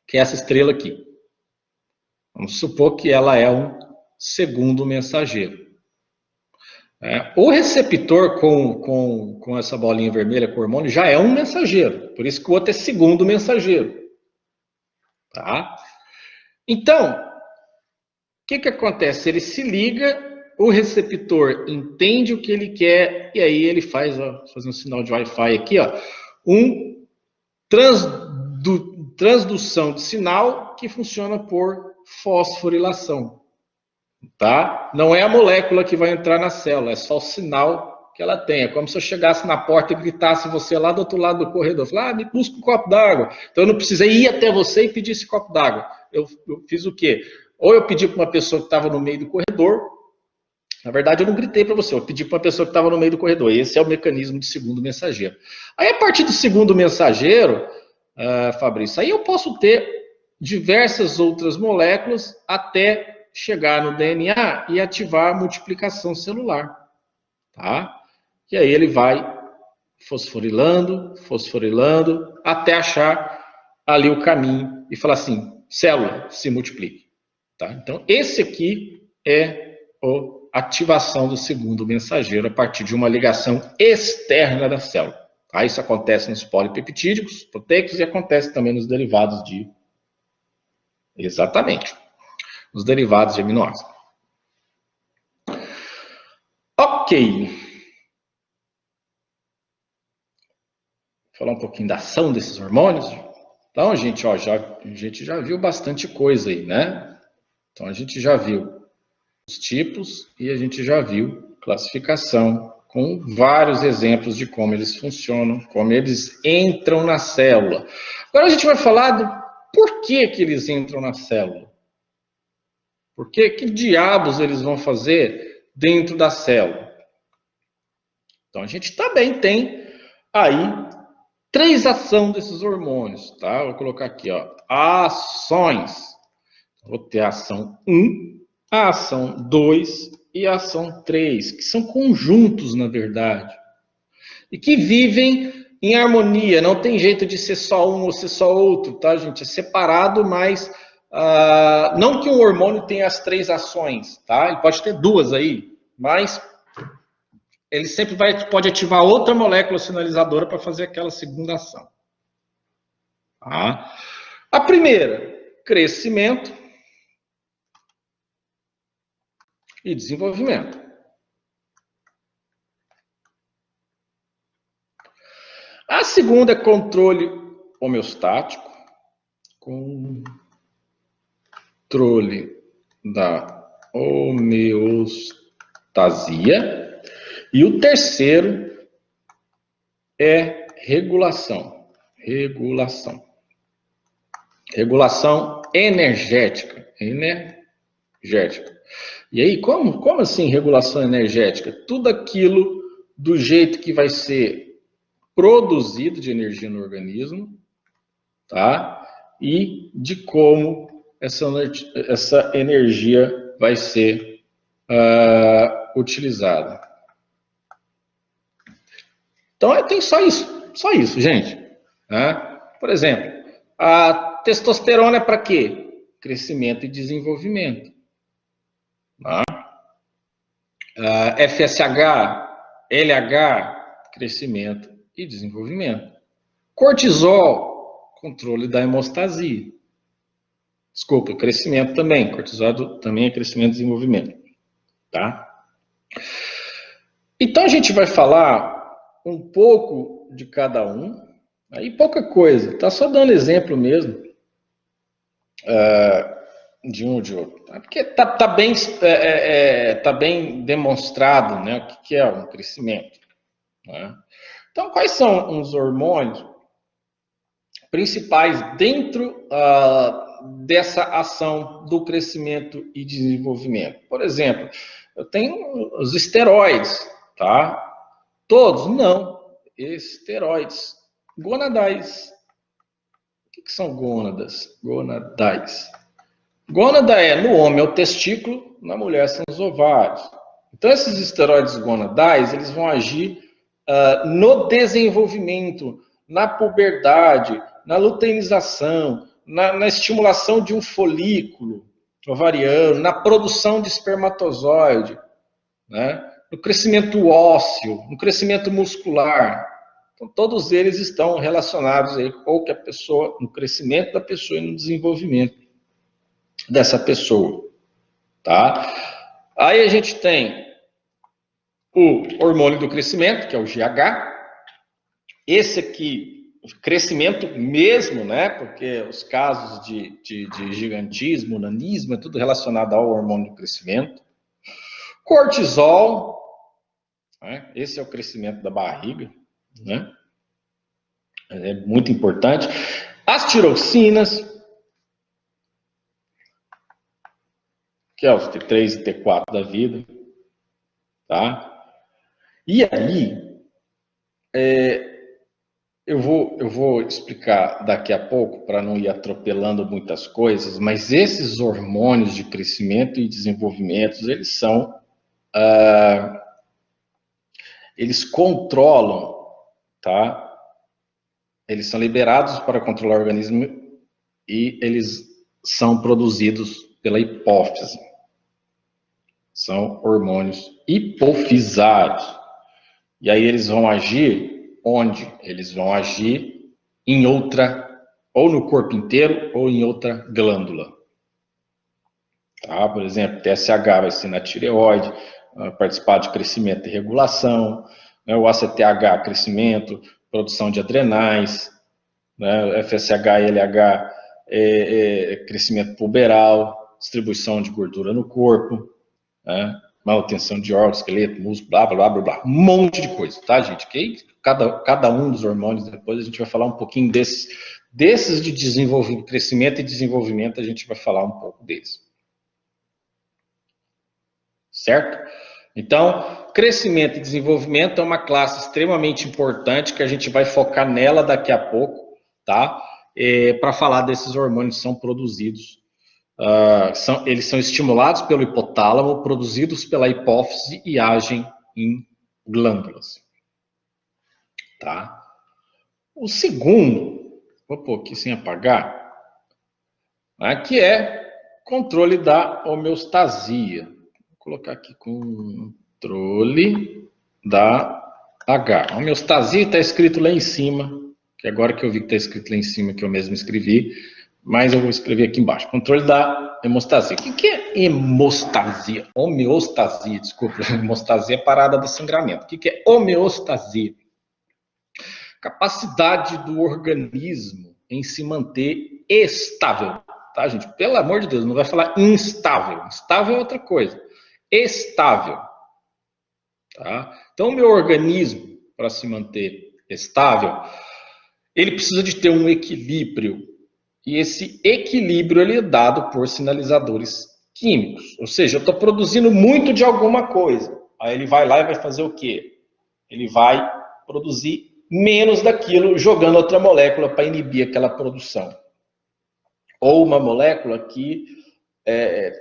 que é essa estrela aqui. Vamos supor que ela é um segundo mensageiro. O receptor com essa bolinha vermelha, com o hormônio, já é um mensageiro. Por isso que o outro é segundo mensageiro. Tá? Então, o que acontece? Ele se liga, o receptor entende o que ele quer, e aí ele faz, ó, fazer um sinal de Wi-Fi aqui, ó, transdução de sinal que funciona por fosforilação. Tá? Não é a molécula que vai entrar na célula, é só o sinal que ela tem. É como se eu chegasse na porta e gritasse você lá do outro lado do corredor. Falar, me busca um copo d'água. Então eu não precisei ir até você e pedir esse copo d'água. Eu fiz o quê? Ou eu pedi para uma pessoa que estava no meio do corredor. Na verdade, eu não gritei para você, eu pedi para uma pessoa que estava no meio do corredor. Esse é o mecanismo de segundo mensageiro. Aí, a partir do segundo mensageiro, Fabrício, aí eu posso ter diversas outras moléculas até chegar no DNA e ativar a multiplicação celular, tá? E aí ele vai fosforilando, até achar ali o caminho e falar assim, célula, se multiplique, tá? Então, esse aqui é a ativação do segundo mensageiro a partir de uma ligação externa da célula, tá? Isso acontece nos polipeptídicos proteicos e acontece também nos derivados de... Exatamente. Os derivados de aminoácidos. Ok. Vou falar um pouquinho da ação desses hormônios. Então, gente, ó, a gente já viu bastante coisa aí, né? Então, a gente já viu os tipos e a gente já viu classificação com vários exemplos de como eles funcionam, como eles entram na célula. Agora a gente vai falar do porquê que eles entram na célula. Porque que diabos eles vão fazer dentro da célula? Então, a gente também tem aí 3 ações desses hormônios, tá? Vou colocar aqui, ó, ações. Vou ter a ação 1, a ação 2 e a ação 3, que são conjuntos, na verdade. E que vivem em harmonia, não tem jeito de ser só um ou ser só outro, tá, gente? É separado, mas... não que um hormônio tenha as 3 ações, tá? Ele pode ter 2 aí, mas ele sempre pode ativar outra molécula sinalizadora para fazer aquela segunda ação. Tá? A primeira, crescimento e desenvolvimento. A segunda é controle homeostático, controle da homeostasia. E o terceiro é regulação. Regulação energética. E aí, como assim regulação energética? Tudo aquilo do jeito que vai ser produzido de energia no organismo, tá? E de como essa energia vai ser utilizada. Então, tem só isso, gente. Né? Por exemplo, a testosterona é para quê? Crescimento e desenvolvimento. Tá? FSH, LH, crescimento e desenvolvimento. Cortisol, controle da hemostasia. Desculpa, crescimento também. Cortisol também é crescimento e desenvolvimento. Tá? Então, a gente vai falar um pouco de cada um. Aí pouca coisa, tá só dando exemplo mesmo. de um ou de outro. Porque tá bem demonstrado, né, o que é um crescimento. Né? Então, quais são os hormônios principais dentro dessa ação do crescimento e desenvolvimento? Por exemplo, eu tenho os esteroides, tá? Todos? Não. Esteroides. Gonadais. O que são gônadas? Gonadais. Gônada no homem é o testículo, na mulher são os ovários. Então, esses esteroides gonadais, eles vão agir no desenvolvimento, na puberdade, na luteinização, na estimulação de um folículo ovariano, na produção de espermatozoide, né? No crescimento ósseo, no crescimento muscular. Então, todos eles estão relacionados aí com que a pessoa, no crescimento da pessoa e no desenvolvimento dessa pessoa, tá? Aí a gente tem o hormônio do crescimento, que é o GH. Esse aqui, crescimento mesmo, né? Porque os casos de gigantismo, nanismo, é tudo relacionado ao hormônio do crescimento. Cortisol, né? Esse é o crescimento da barriga, né? É muito importante. As tiroxinas, que é os T3 e T4 da vida, tá? E aí, eu vou explicar daqui a pouco, para não ir atropelando muitas coisas, mas esses hormônios de crescimento e desenvolvimento, eles controlam, tá? Eles são liberados para controlar o organismo e eles são produzidos pela hipófise. São hormônios hipofisários. E aí eles vão agir onde? Eles vão agir em outra, ou no corpo inteiro, ou em outra glândula. Tá? Por exemplo, TSH vai ser na tireoide, participar de crescimento e regulação, né? O ACTH, crescimento, produção de adrenais, né? FSH e LH, crescimento puberal, distribuição de gordura no corpo, né? Manutenção de órgãos, esqueleto, músculo, blá, blá, blá, blá, um monte de coisa, tá, gente? Que cada um dos hormônios, depois a gente vai falar um pouquinho desses de desenvolvimento, crescimento e desenvolvimento, a gente vai falar um pouco deles. Certo? Então, crescimento e desenvolvimento é uma classe extremamente importante que a gente vai focar nela daqui a pouco, tá? Para falar desses hormônios que são produzidos. Eles são estimulados pelo hipotálamo, produzidos pela hipófise e agem em glândulas. Tá? O segundo, vou pôr aqui sem apagar, né, que é controle da homeostasia. Vou colocar aqui controle da H. Homeostasia está escrito lá em cima, que agora que eu vi que está escrito lá em cima, que eu mesmo escrevi, mas eu vou escrever aqui embaixo. Controle da hemostasia. O que é hemostasia? Homeostasia, desculpa. Hemostasia é parada do sangramento. O que é homeostasia? Capacidade do organismo em se manter estável. Tá, gente? Pelo amor de Deus, não vai falar instável. Instável é outra coisa. Estável. Tá? Então, o meu organismo, para se manter estável, ele precisa de ter um equilíbrio. E esse equilíbrio ele é dado por sinalizadores químicos. Ou seja, eu estou produzindo muito de alguma coisa. Aí ele vai lá e vai fazer o quê? Ele vai produzir menos daquilo, jogando outra molécula para inibir aquela produção. Ou uma molécula que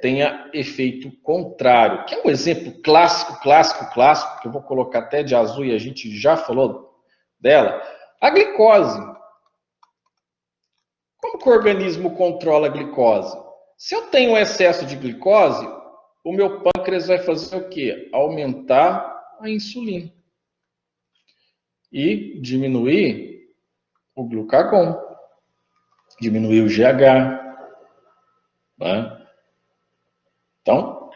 tenha efeito contrário. Que é um exemplo clássico, que eu vou colocar até de azul e a gente já falou dela. A glicose. Como que o organismo controla a glicose? Se eu tenho excesso de glicose, o meu pâncreas vai fazer o quê? Aumentar a insulina. E diminuir o glucagon. Diminuir o GH. Né? Então,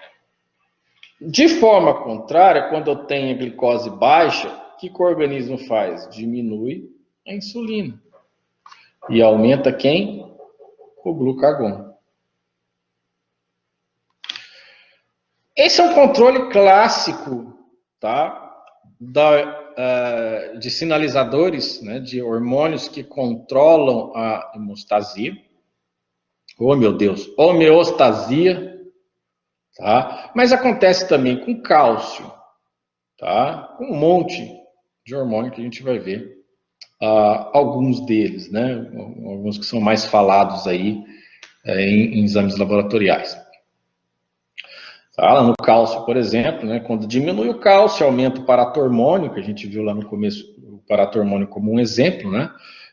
de forma contrária, quando eu tenho a glicose baixa, o que o organismo faz? Diminui a insulina. E aumenta quem? O glucagon. Esse é um controle clássico, tá? De sinalizadores, né, de hormônios que controlam a hemostasia. Oh, meu Deus, homeostasia, tá? Mas acontece também com cálcio, tá? Com um monte de hormônio que a gente vai ver. Alguns deles, né? Alguns que são mais falados aí em exames laboratoriais. Tá? No cálcio, por exemplo, né? Quando diminui o cálcio, aumenta o paratormônio, que a gente viu lá no começo, o paratormônio como um exemplo, né?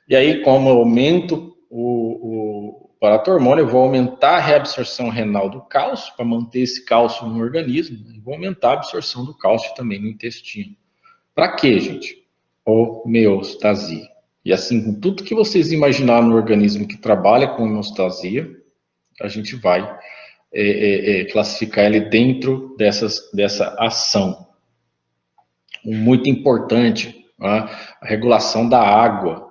E aí, como eu aumento o paratormônio, eu vou aumentar a reabsorção renal do cálcio, para manter esse cálcio no organismo, né? E vou aumentar a absorção do cálcio também no intestino. Para quê, gente? Homeostasia. E assim, com tudo que vocês imaginaram no organismo que trabalha com homeostasia, a gente vai classificar ele dentro dessa ação. Muito importante, a regulação da água,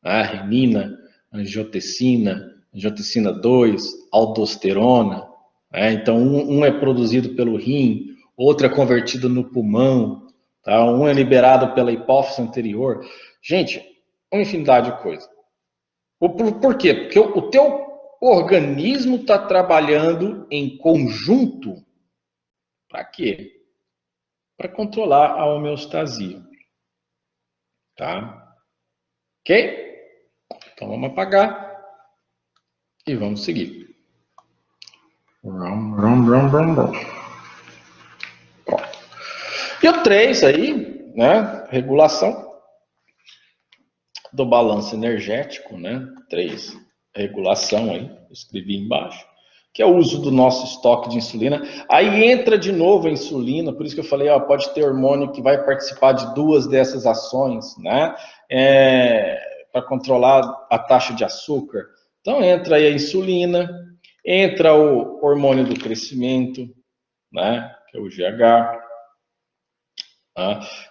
a renina, angiotensina 2, aldosterona. Então, um é produzido pelo rim, outro é convertido no pulmão, tá? Um é liberado pela hipófise anterior. Gente, uma infinidade de coisas. Por quê? Porque o teu organismo está trabalhando em conjunto para quê? Para controlar a homeostasia. Tá? Ok? Então vamos apagar e vamos seguir. Pronto. E o 3 aí, né? Regulação do balanço energético, né? 3, regulação aí, escrevi embaixo, que é o uso do nosso estoque de insulina. Aí entra de novo a insulina, por isso que eu falei, ó, pode ter hormônio que vai participar de 2 dessas ações, né? Para controlar a taxa de açúcar. Então entra aí a insulina, entra o hormônio do crescimento, né? Que é o GH.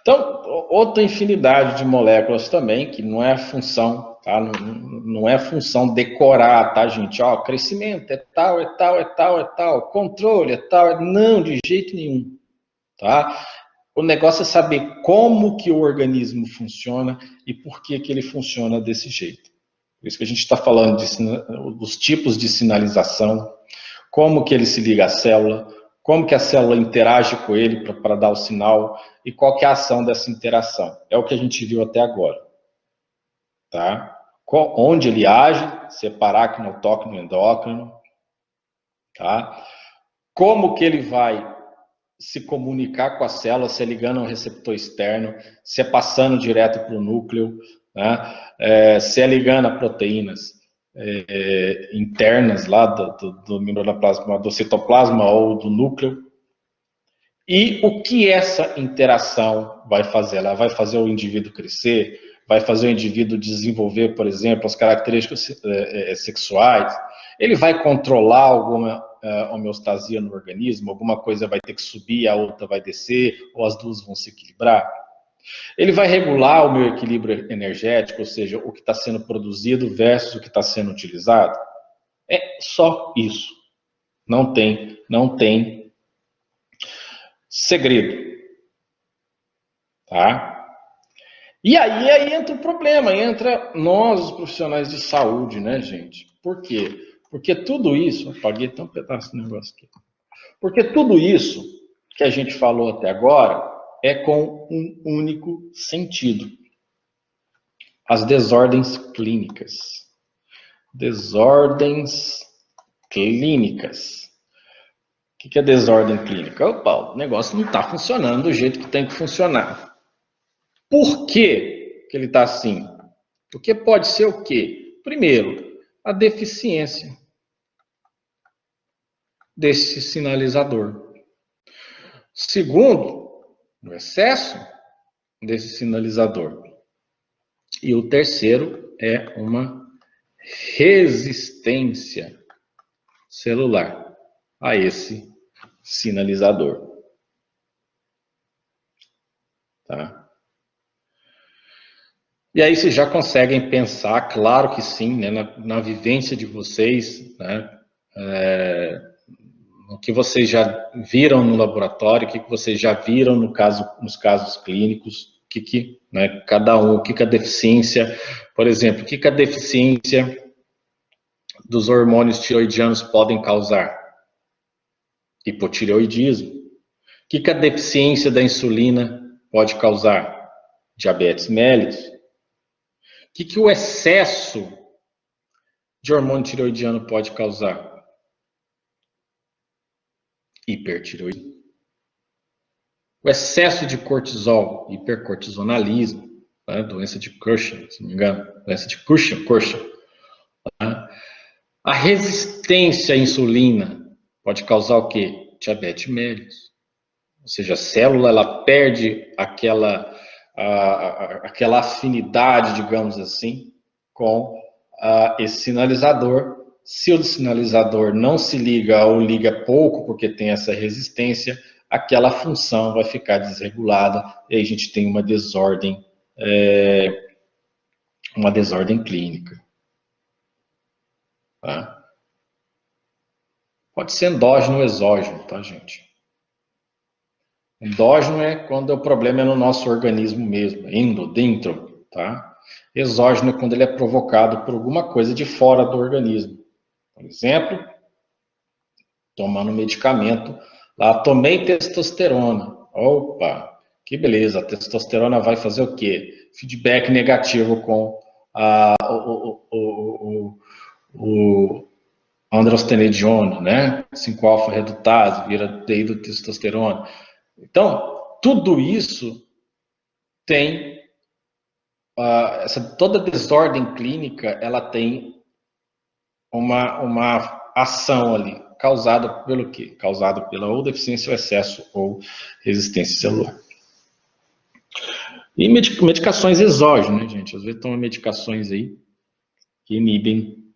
Então, outra infinidade de moléculas também, que não é função, tá? Não é função decorar, tá, gente? Ó, crescimento é tal, é tal, é tal, é tal, controle é tal, não, de jeito nenhum, tá? O negócio é saber como que o organismo funciona e por que que ele funciona desse jeito. Por isso que a gente está falando dos tipos de sinalização, como que ele se liga à célula, como que a célula interage com ele para dar o sinal e qual que é a ação dessa interação. É o que a gente viu até agora. Tá? Onde ele age, se é paráquino, autócrino, endócrino. Tá? Como que ele vai se comunicar com a célula, se é ligando a um receptor externo, se é passando direto para o núcleo, né? Se é ligando a proteínas internas lá do membranoplasma, do citoplasma ou do núcleo. E o que essa interação vai fazer? Ela vai fazer o indivíduo crescer, vai fazer o indivíduo desenvolver, por exemplo, as características sexuais, ele vai controlar alguma homeostasia no organismo, alguma coisa vai ter que subir, a outra vai descer, ou as duas vão se equilibrar. Ele vai regular o meu equilíbrio energético, ou seja, o que está sendo produzido versus o que está sendo utilizado. É só isso. Não tem segredo. Tá? E aí entra o problema, entra nós, os profissionais de saúde, né, gente? Por quê? Porque tudo isso, apaguei até um pedaço do negócio aqui. Porque tudo isso que a gente falou até agora é com um único sentido. As desordens clínicas. Desordens clínicas. O que é desordem clínica? Opa, o negócio não está funcionando do jeito que tem que funcionar. Por que ele está assim? Porque pode ser o quê? Primeiro, a deficiência desse sinalizador. Segundo, o excesso desse sinalizador. E o terceiro é uma resistência celular a esse sinalizador. Tá? E aí vocês já conseguem pensar, claro que sim, né, na vivência de vocês, né, o que vocês já viram no laboratório, o que vocês já viram nos casos clínicos, né, cada um, o que a deficiência, por exemplo, o que a deficiência dos hormônios tiroidianos podem causar? Hipotireoidismo. O que a deficiência da insulina pode causar? Diabetes mellitus. O que o excesso de hormônio tiroidiano pode causar? Hipertireoidismo. O excesso de cortisol, hipercortisonalismo, né? Doença de Cushing, se não me engano, doença de Cushing. Né? A resistência à insulina pode causar o quê? Diabetes mellitus. Ou seja, a célula ela perde aquela afinidade, digamos assim, com esse sinalizador. Se o sinalizador não se liga ou liga pouco, porque tem essa resistência, aquela função vai ficar desregulada e aí a gente tem uma desordem clínica. Tá? Pode ser endógeno ou exógeno, tá, gente? Endógeno é quando o problema é no nosso organismo mesmo, dentro, tá? Exógeno é quando ele é provocado por alguma coisa de fora do organismo. Por exemplo, tomando medicamento, lá tomei testosterona. Opa, que beleza, a testosterona vai fazer o quê? Feedback negativo com o androstenediona, né? 5-alfa redutase, vira deidrotestosterona. Então, tudo isso tem, toda desordem clínica, ela tem uma ação ali, causada pelo quê? Causada pela ou deficiência ou excesso ou resistência celular. E medicações exógenas, né, gente? Às vezes toma medicações aí que inibem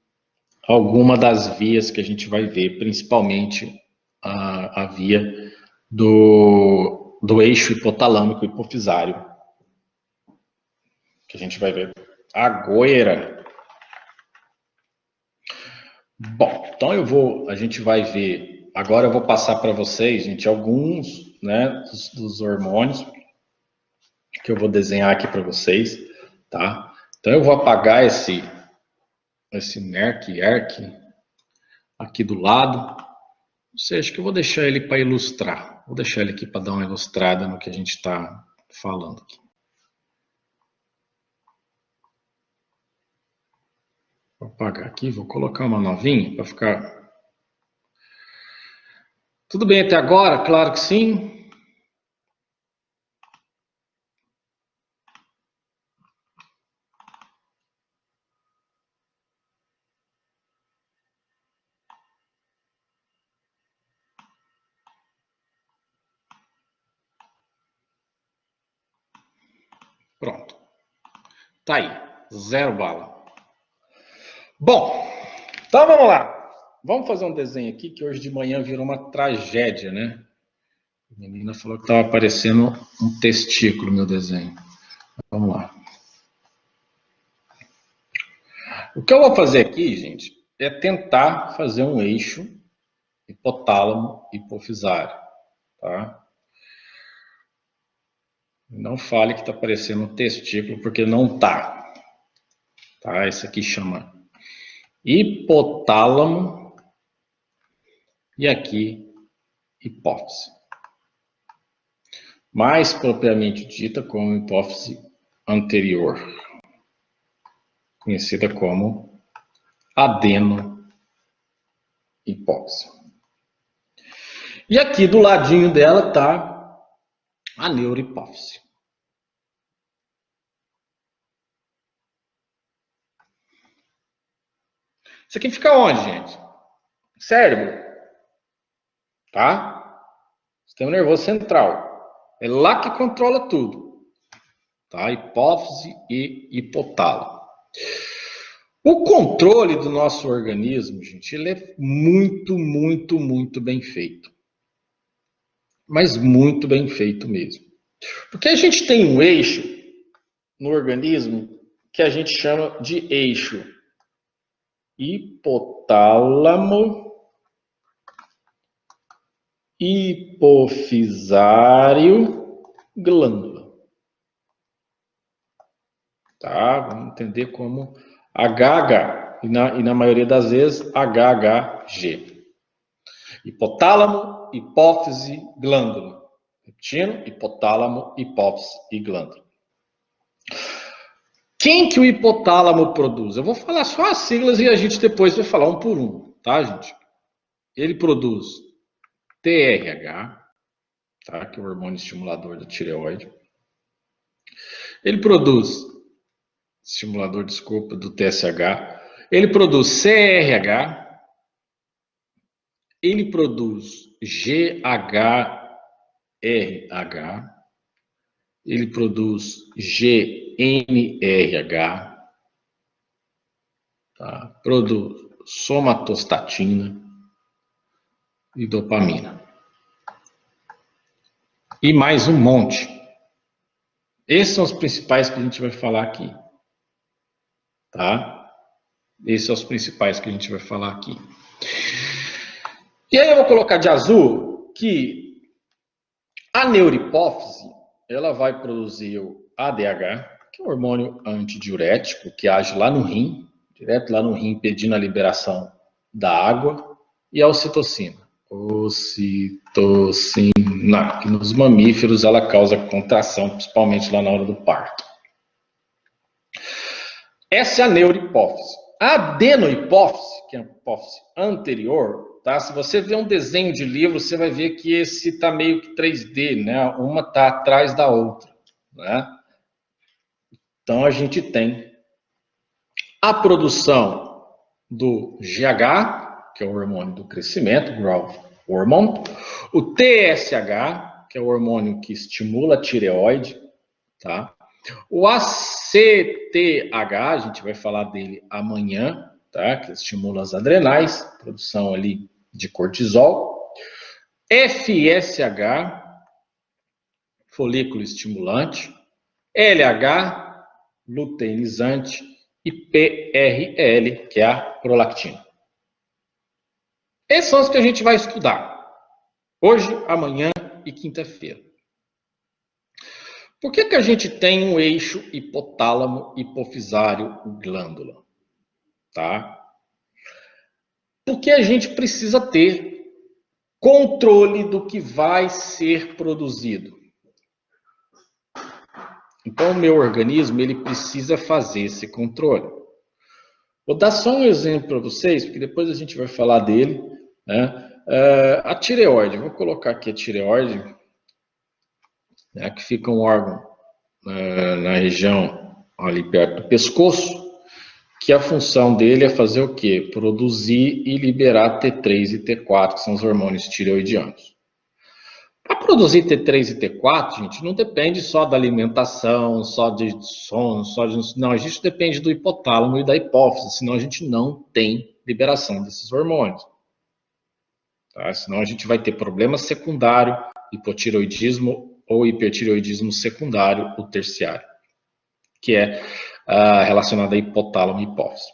alguma das vias que a gente vai ver, principalmente a via do eixo hipotalâmico hipofisário, que a gente vai ver agora. Bom, então a gente vai ver, agora eu vou passar para vocês, gente, alguns, né, dos hormônios que eu vou desenhar aqui para vocês, tá? Então eu vou apagar esse ERC aqui do lado. Ou seja, acho que eu vou deixar ele para ilustrar. Vou deixar ele aqui para dar uma ilustrada no que a gente está falando aqui. Vou apagar aqui, vou colocar uma novinha para ficar... Tudo bem até agora? Claro que sim. Pronto. Tá aí. 0 bala. Bom, então vamos lá. Vamos fazer um desenho aqui que hoje de manhã virou uma tragédia, né? A menina falou que estava aparecendo um testículo no meu desenho. Vamos lá. O que eu vou fazer aqui, gente, é tentar fazer um eixo hipotálamo hipofisário, tá? Não fale que está aparecendo um testículo, porque não tá. Tá? Esse aqui chama hipotálamo e aqui hipófise. Mais propriamente dita como hipófise anterior, conhecida como adenohipófise. E aqui do ladinho dela está a neurohipófise. Isso aqui fica onde, gente? Cérebro. Tá? Sistema nervoso central. É lá que controla tudo. Tá? Hipófise e hipotálamo. O controle do nosso organismo, gente, ele é muito, muito, muito bem feito. Mas muito bem feito mesmo. Porque a gente tem um eixo no organismo que a gente chama de eixo hipotálamo hipofisário, glândula. Tá? Vamos entender como HH, e na maioria das vezes HHG. Hipotálamo, hipófise, glândula. Repetindo, hipotálamo, hipófise e glândula. Quem que o hipotálamo produz? Eu vou falar só as siglas e a gente depois vai falar um por um, tá, gente? Ele produz TRH, tá, que é o hormônio estimulador da tireoide. Ele produz, estimulador, desculpa, do TSH. Ele produz CRH. Ele produz GHRH. Ele produz GNRH. Tá? Produz somatostatina e dopamina. E mais um monte. Esses são os principais que a gente vai falar aqui. Tá? Esses são os principais que a gente vai falar aqui. E aí eu vou colocar de azul que a neurohipófise, ela vai produzir o ADH, que é um hormônio antidiurético, que age lá no rim, direto lá no rim, impedindo a liberação da água, e a ocitocina. Ocitocina, que nos mamíferos ela causa contração, principalmente lá na hora do parto. Essa é a neurohipófise. A adenohipófise, que é a hipófise anterior, tá? Se você ver um desenho de livro, você vai ver que esse está meio que 3D, né? Uma está atrás da outra, né? Então a gente tem a produção do GH, que é o hormônio do crescimento, Growth Hormone, o TSH, que é o hormônio que estimula a tireoide, tá? O ACTH, a gente vai falar dele amanhã, tá? Que estimula as adrenais, produção ali de cortisol. FSH, folículo estimulante. LH, luteinizante. E PRL, que é a prolactina. Esses são os que a gente vai estudar hoje, amanhã e quinta-feira. Por que a gente tem um eixo hipotálamo, hipofisário, glândula? Tá? Porque a gente precisa ter controle do que vai ser produzido. Então, o meu organismo ele precisa fazer esse controle. Vou dar só um exemplo para vocês, porque depois a gente vai falar dele. Né? A tireoide, vou colocar aqui a tireoide, né, que fica um órgão na região ali perto do pescoço, que a função dele é fazer o quê? Produzir e liberar T3 e T4, que são os hormônios tireoidianos. Para produzir T3 e T4, gente, não depende só da alimentação, só de sono, não, a gente depende do hipotálamo e da hipófise, senão a gente não tem liberação desses hormônios. Tá? Senão a gente vai ter problema secundário, hipotireoidismo ou hipertireoidismo secundário ou terciário, que é relacionado a hipotálamo e hipófise.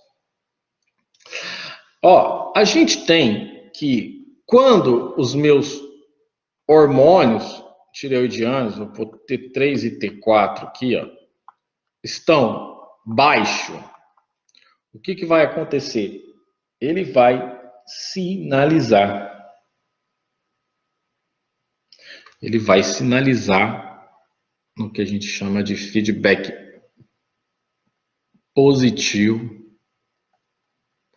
Ó, a gente tem que, quando os meus hormônios tireoidianos, vou pôr T3 e T4 aqui, ó, estão baixos, o que vai acontecer? Ele vai sinalizar. Ele vai sinalizar no que a gente chama de feedback positivo.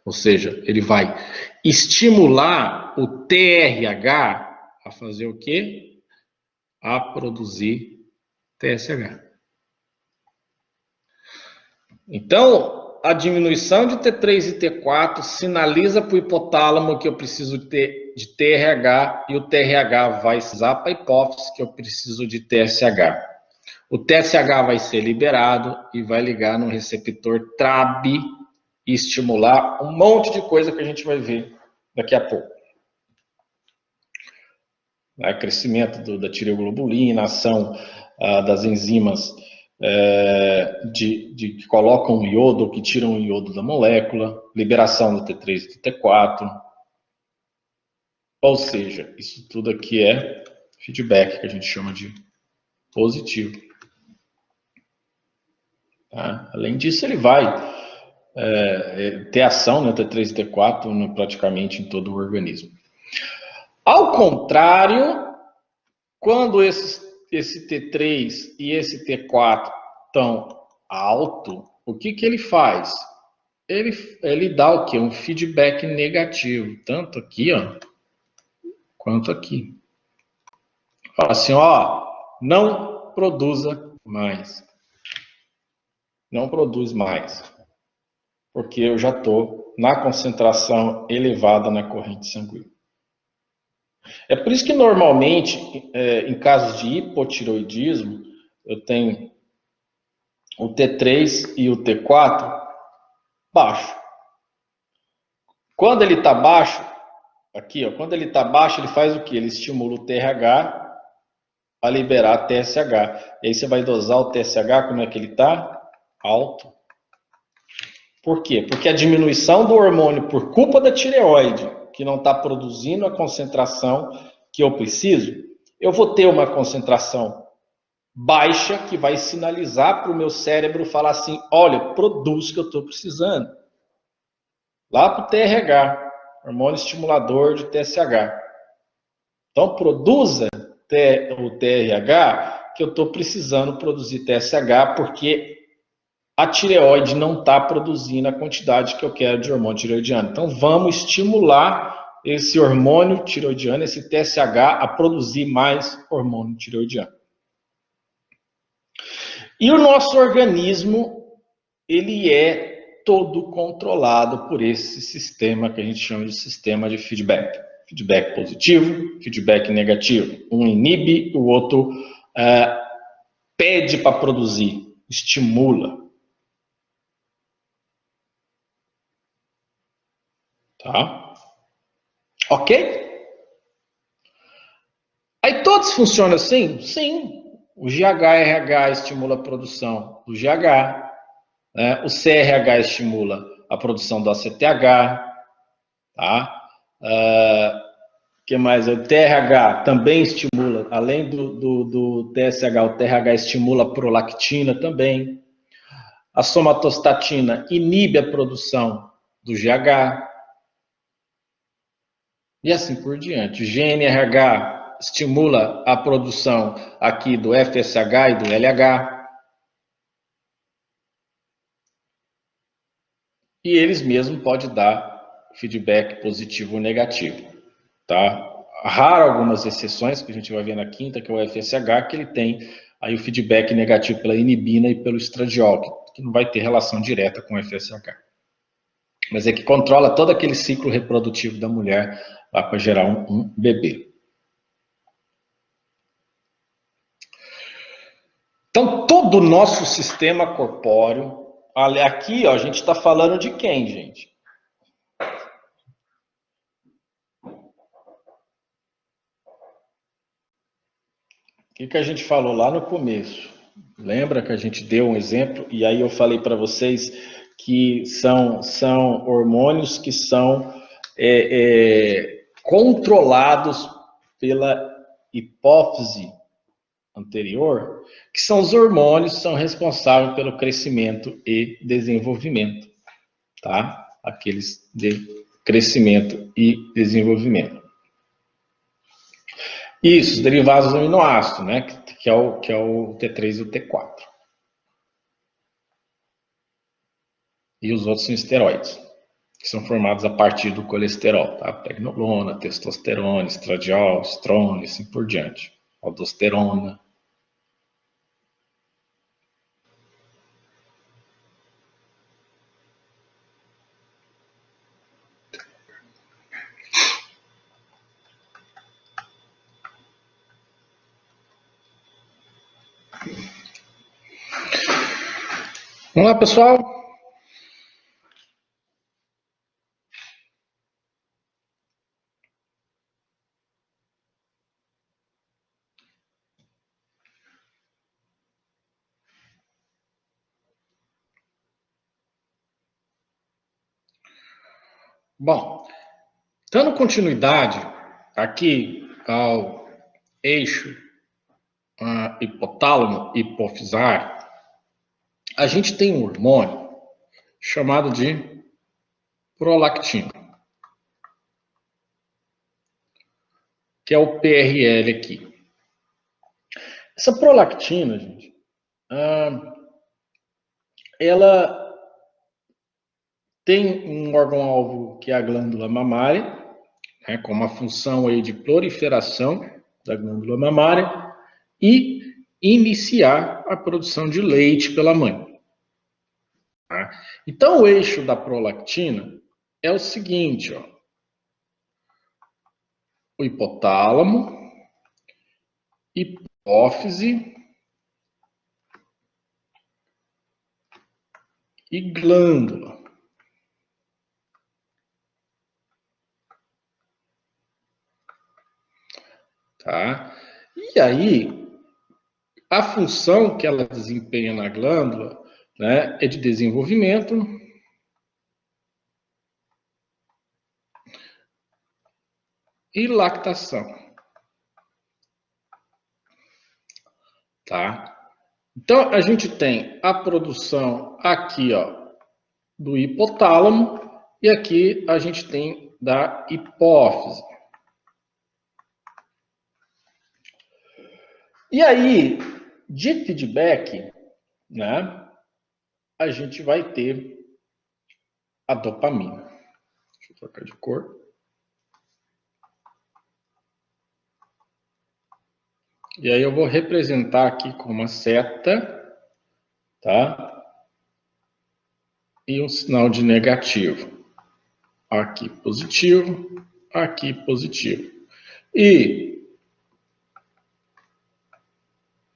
Ou seja, ele vai estimular o TRH a fazer o quê? A produzir TSH. Então, a diminuição de T3 e T4 sinaliza para o hipotálamo que eu preciso de TRH e o TRH vai usar para a hipófise que eu preciso de TSH. O TSH vai ser liberado e vai ligar no receptor TRAB e estimular um monte de coisa que a gente vai ver daqui a pouco. Crescimento da tireoglobulina, ação das enzimas que colocam iodo ou que tiram o iodo da molécula, liberação do T3 e do T4. Ou seja, isso tudo aqui é feedback, que a gente chama de positivo. Tá? Além disso, ele vai ter ação, né, T3 e T4, praticamente em todo o organismo. Ao contrário, quando esse T3 e esse T4 estão alto, o que ele faz? Ele dá o quê? Um feedback negativo, tanto aqui, ó, quanto aqui. Fala assim, ó, não produza mais. Não produz mais. Porque eu já estou na concentração elevada na corrente sanguínea. É por isso que normalmente, em casos de hipotiroidismo, eu tenho o T3 e o T4 baixo. Quando ele está baixo, aqui, ó, quando ele está baixo, ele faz o quê? Ele estimula o TRH a liberar TSH. E aí você vai dosar o TSH, como é que ele está? Alto. Por quê? Porque a diminuição do hormônio por culpa da tireoide, que não está produzindo a concentração que eu preciso, eu vou ter uma concentração baixa que vai sinalizar para o meu cérebro falar assim, olha, produz o que eu estou precisando. Lá para o TRH, hormônio estimulador de TSH. Então, produza o TRH que eu estou precisando produzir TSH porque a tireoide não está produzindo a quantidade que eu quero de hormônio tireoidiano. Então, vamos estimular esse hormônio tireoidiano, esse TSH, a produzir mais hormônio tireoidiano. E o nosso organismo, ele é todo controlado por esse sistema que a gente chama de sistema de feedback. Feedback positivo, feedback negativo. Um inibe, o outro pede para produzir, estimula. Tá? Ok? Aí todos funcionam assim? Sim. O GH-RH estimula a produção do GH, né? O CRH estimula a produção do ACTH, tá? Que mais? O TRH também estimula, além do TSH, o TRH estimula a prolactina também. A somatostatina inibe a produção do GH. E assim por diante. O GNRH estimula a produção aqui do FSH e do LH. E eles mesmos podem dar feedback positivo ou negativo. Tá? Raro algumas exceções, que a gente vai ver na quinta, que é o FSH, que ele tem aí o feedback negativo pela inibina e pelo estradiol, que não vai ter relação direta com o FSH. Mas é que controla todo aquele ciclo reprodutivo da mulher lá para gerar um bebê. Então, todo o nosso sistema corpóreo, aqui ó, a gente está falando de quem, gente? O que a gente falou lá no começo? Lembra que a gente deu um exemplo e aí eu falei para vocês que são hormônios que são controlados pela hipófise anterior, que são os hormônios que são responsáveis pelo crescimento e desenvolvimento, tá? Aqueles de crescimento e desenvolvimento. Isso, os derivados do aminoácido, né? Que é o T3 e o T4. E os outros são esteroides, que são formados a partir do colesterol, tá? Pregnolona, testosterona, estradiol, estrona e assim por diante. Aldosterona. Vamos lá, pessoal? Bom, dando continuidade, aqui ao eixo hipotálamo hipofisário, a gente tem um hormônio chamado de prolactina, que é o PRL aqui. Essa prolactina, gente, ela tem um órgão-alvo que é a glândula mamária, né, com uma função aí de proliferação da glândula mamária e iniciar a produção de leite pela mãe. Tá? Então, o eixo da prolactina é o seguinte, ó, o hipotálamo, hipófise e glândula. Tá? E aí, a função que ela desempenha na glândula, né, é de desenvolvimento e lactação. Tá? Então, a gente tem a produção aqui, ó, do hipotálamo e aqui a gente tem da hipófise. E aí, de feedback, né, a gente vai ter a dopamina. Deixa eu trocar de cor. E aí eu vou representar aqui com uma seta, tá? E um sinal de negativo. Aqui positivo, aqui positivo. E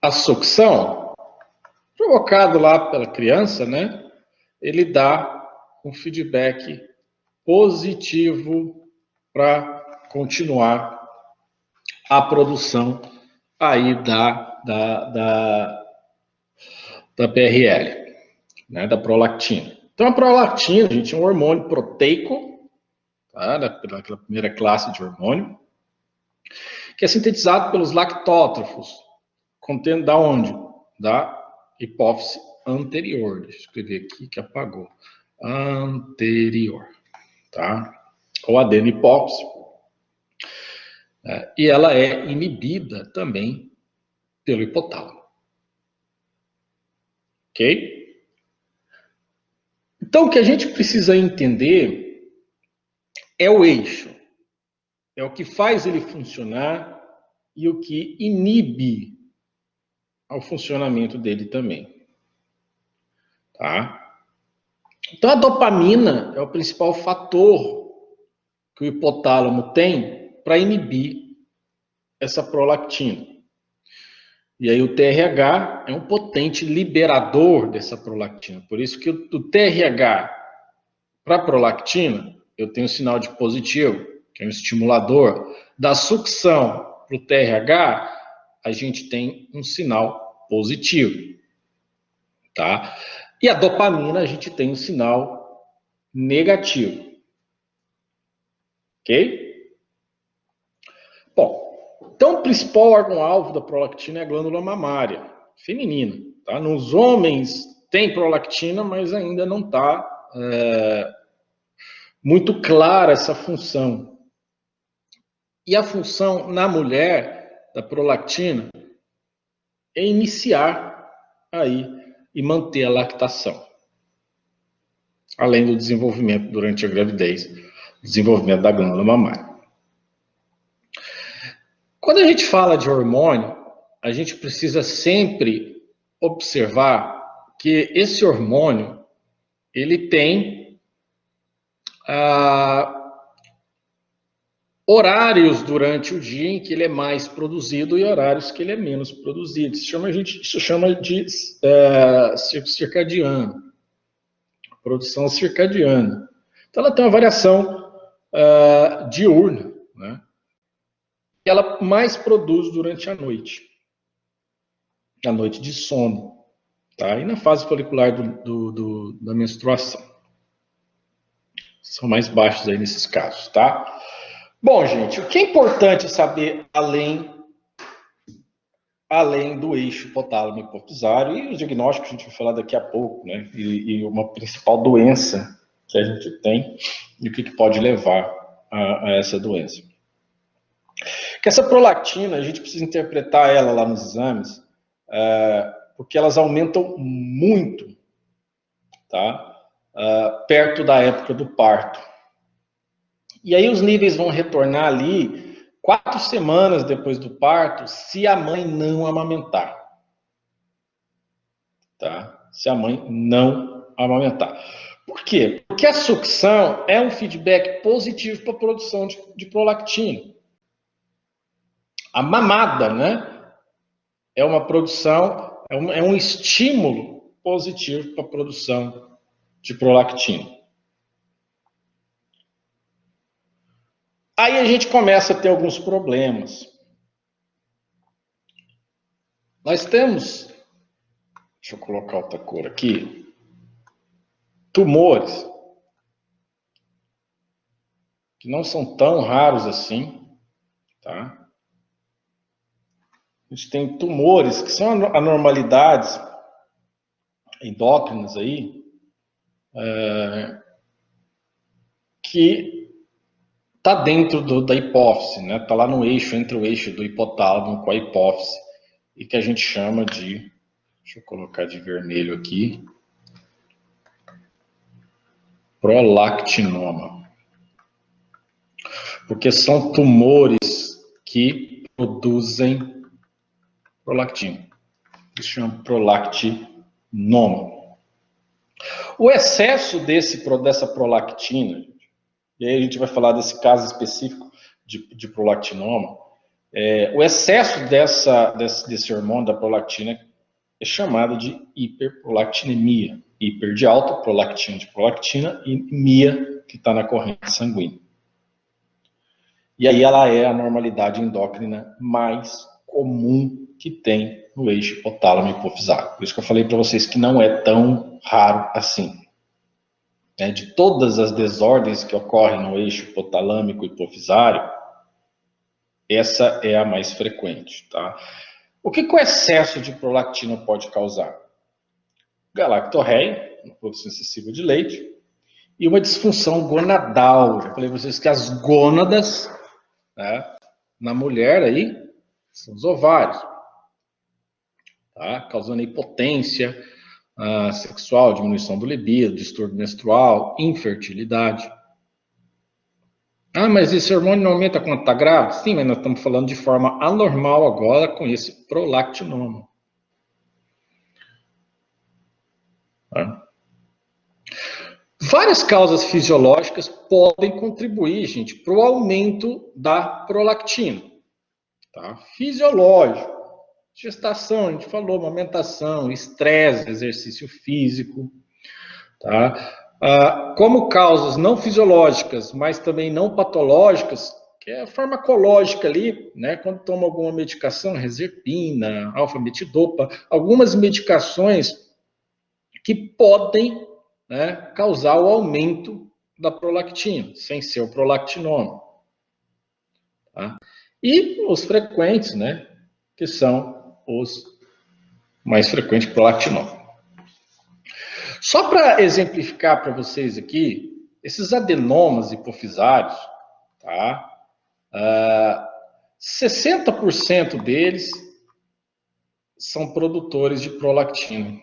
a sucção, provocado lá pela criança, né? Ele dá um feedback positivo para continuar a produção aí da PRL, né, da prolactina. Então, a prolactina, gente, é um hormônio proteico, tá, pela primeira classe de hormônio, que é sintetizado pelos lactótrofos, contendo da onde? Da hipófise anterior. Deixa eu escrever aqui que apagou. Anterior, tá? Ou adenihipófise. E ela é inibida também pelo hipotálamo. Ok? Então, o que a gente precisa entender é o eixo. É o que faz ele funcionar e o que inibe ao funcionamento dele também. Tá? Então, a dopamina é o principal fator que o hipotálamo tem para inibir essa prolactina. E aí o TRH é um potente liberador dessa prolactina. Por isso que o TRH para prolactina, eu tenho um sinal de positivo, que é um estimulador. Da sucção para o TRH, a gente tem um sinal positivo. Tá? E a dopamina, a gente tem um sinal negativo. Ok? Bom, então o principal órgão-alvo da prolactina é a glândula mamária, feminina. Tá? Nos homens tem prolactina, mas ainda não está muito clara essa função. E a função na mulher da prolactina é iniciar aí e manter a lactação. Além do desenvolvimento durante a gravidez, desenvolvimento da glândula mamária. Quando a gente fala de hormônio, a gente precisa sempre observar que esse hormônio, ele tem horários durante o dia em que ele é mais produzido e horários que ele é menos produzido. Isso chama de ciclo circadiano, produção circadiana. Então, ela tem uma variação diurna, né? E ela mais produz durante a noite de sono, tá? E na fase folicular da menstruação. São mais baixos aí nesses casos, tá? Bom, gente, o que é importante saber além do eixo hipotálamo hipofisário e os diagnósticos que a gente vai falar daqui a pouco, né? E uma principal doença que a gente tem e o que pode levar a essa doença. Que essa prolactina, a gente precisa interpretar ela lá nos exames, porque elas aumentam muito, tá? Perto da época do parto. E aí os níveis vão retornar ali 4 semanas depois do parto, se a mãe não amamentar. Tá? Se a mãe não amamentar. Por quê? Porque a sucção é um feedback positivo para a produção de prolactina. A mamada, né? É uma produção, é um estímulo positivo para a produção de prolactina. Aí a gente começa a ter alguns problemas. Nós temos, deixa eu colocar outra cor aqui, tumores, que não são tão raros assim, tá? A gente tem tumores que são anormalidades endócrinas aí, que está dentro da hipófise, né? Está lá no eixo, entre o eixo do hipotálamo com a hipófise, e que a gente chama de, deixa eu colocar de vermelho aqui, prolactinoma. Porque são tumores que produzem prolactina. Isso chama prolactinoma. O excesso dessa prolactina, e aí a gente vai falar desse caso específico de prolactinoma, o excesso desse hormônio da prolactina é chamado de hiperprolactinemia. Hiper de alta, prolactina de prolactina, e mia, que está na corrente sanguínea. E aí ela é a normalidade endócrina mais comum que tem no eixo hipotálamo hipofisário. Por isso que eu falei para vocês que não é tão raro assim. De todas as desordens que ocorrem no eixo hipotalâmico hipofisário, essa é a mais frequente. Tá? O que o excesso de prolactina pode causar? Galactorreia, uma produção excessiva de leite, e uma disfunção gonadal. Já falei para vocês que as gônadas, né, na mulher aí são os ovários, tá? Causando impotência sexual, diminuição do libido, distúrbio menstrual, infertilidade. Mas esse hormônio não aumenta quando está grávida? Sim, mas nós estamos falando de forma anormal agora com esse prolactinoma. Tá? Várias causas fisiológicas podem contribuir, gente, para o aumento da prolactina. Tá? Fisiológico, gestação, a gente falou, amamentação, estresse, exercício físico. Tá? Como causas não fisiológicas, mas também não patológicas, que é a farmacológica ali, né? Quando toma alguma medicação, reserpina, alfa-metidopa, algumas medicações que podem, né, causar o aumento da prolactina, sem ser o prolactinoma. Tá? E os frequentes, né, que são os mais frequentes prolactinoma. Só para exemplificar para vocês aqui, esses adenomas hipofisários, tá? 60% deles são produtores de prolactina.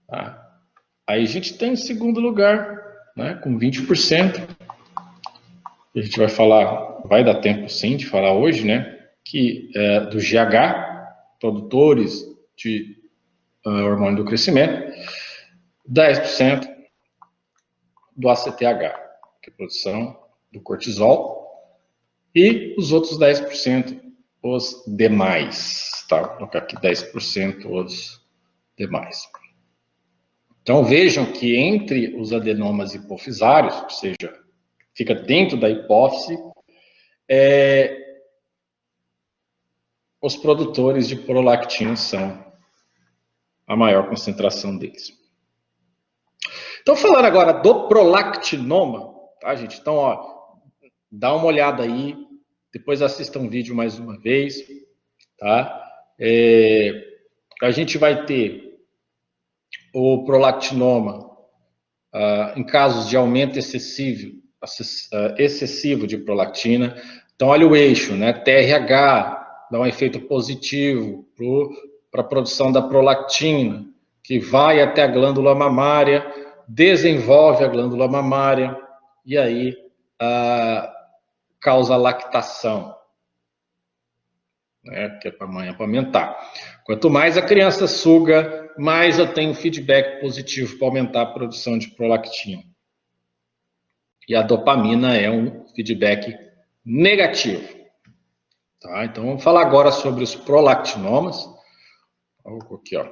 Tá? Aí a gente tem em segundo lugar, né, com 20%. A gente vai falar, vai dar tempo sim de falar hoje, né, que do GH, produtores de hormônio do crescimento, 10% do ACTH, que é a produção do cortisol, e os outros 10% os demais, tá? Vou colocar aqui 10% os demais. Então vejam que entre os adenomas hipofisários, ou seja, fica dentro da hipófise, os produtores de prolactina são a maior concentração deles. Então, falando agora do prolactinoma, tá, gente? Então, ó, dá uma olhada aí, depois assista um vídeo mais uma vez, tá? A gente vai ter o prolactinoma em casos de aumento excessivo de prolactina. Então, olha o eixo, né? TRH dá um efeito positivo para a produção da prolactina, que vai até a glândula mamária, desenvolve a glândula mamária, e aí causa lactação, né? Que é para a mãe amamentar. Quanto mais a criança suga, mais eu tenho feedback positivo para aumentar a produção de prolactina. E a dopamina é um feedback negativo. Tá? Então, vamos falar agora sobre os prolactinomas. Aqui, ó.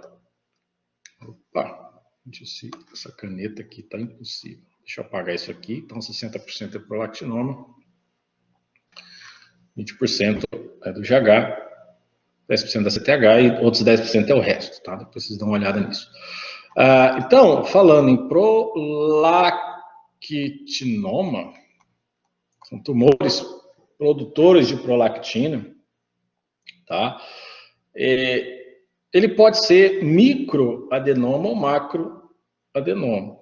Opa, essa caneta aqui está impossível. Deixa eu apagar isso aqui. Então, 60% é prolactinoma, 20% é do GH, 10% da CTH e outros 10% é o resto. Tá? Depois vocês dão uma olhada nisso. Então, falando em prolactinoma, são tumores produtores de prolactina, tá? Ele pode ser microadenoma ou macroadenoma.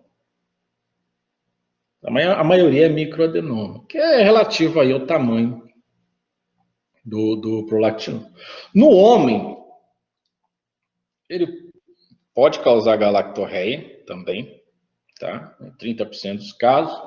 A maioria é microadenoma, que é relativo aí ao tamanho do prolactinoma. No homem, ele pode causar galactorreia também, tá? 30% dos casos,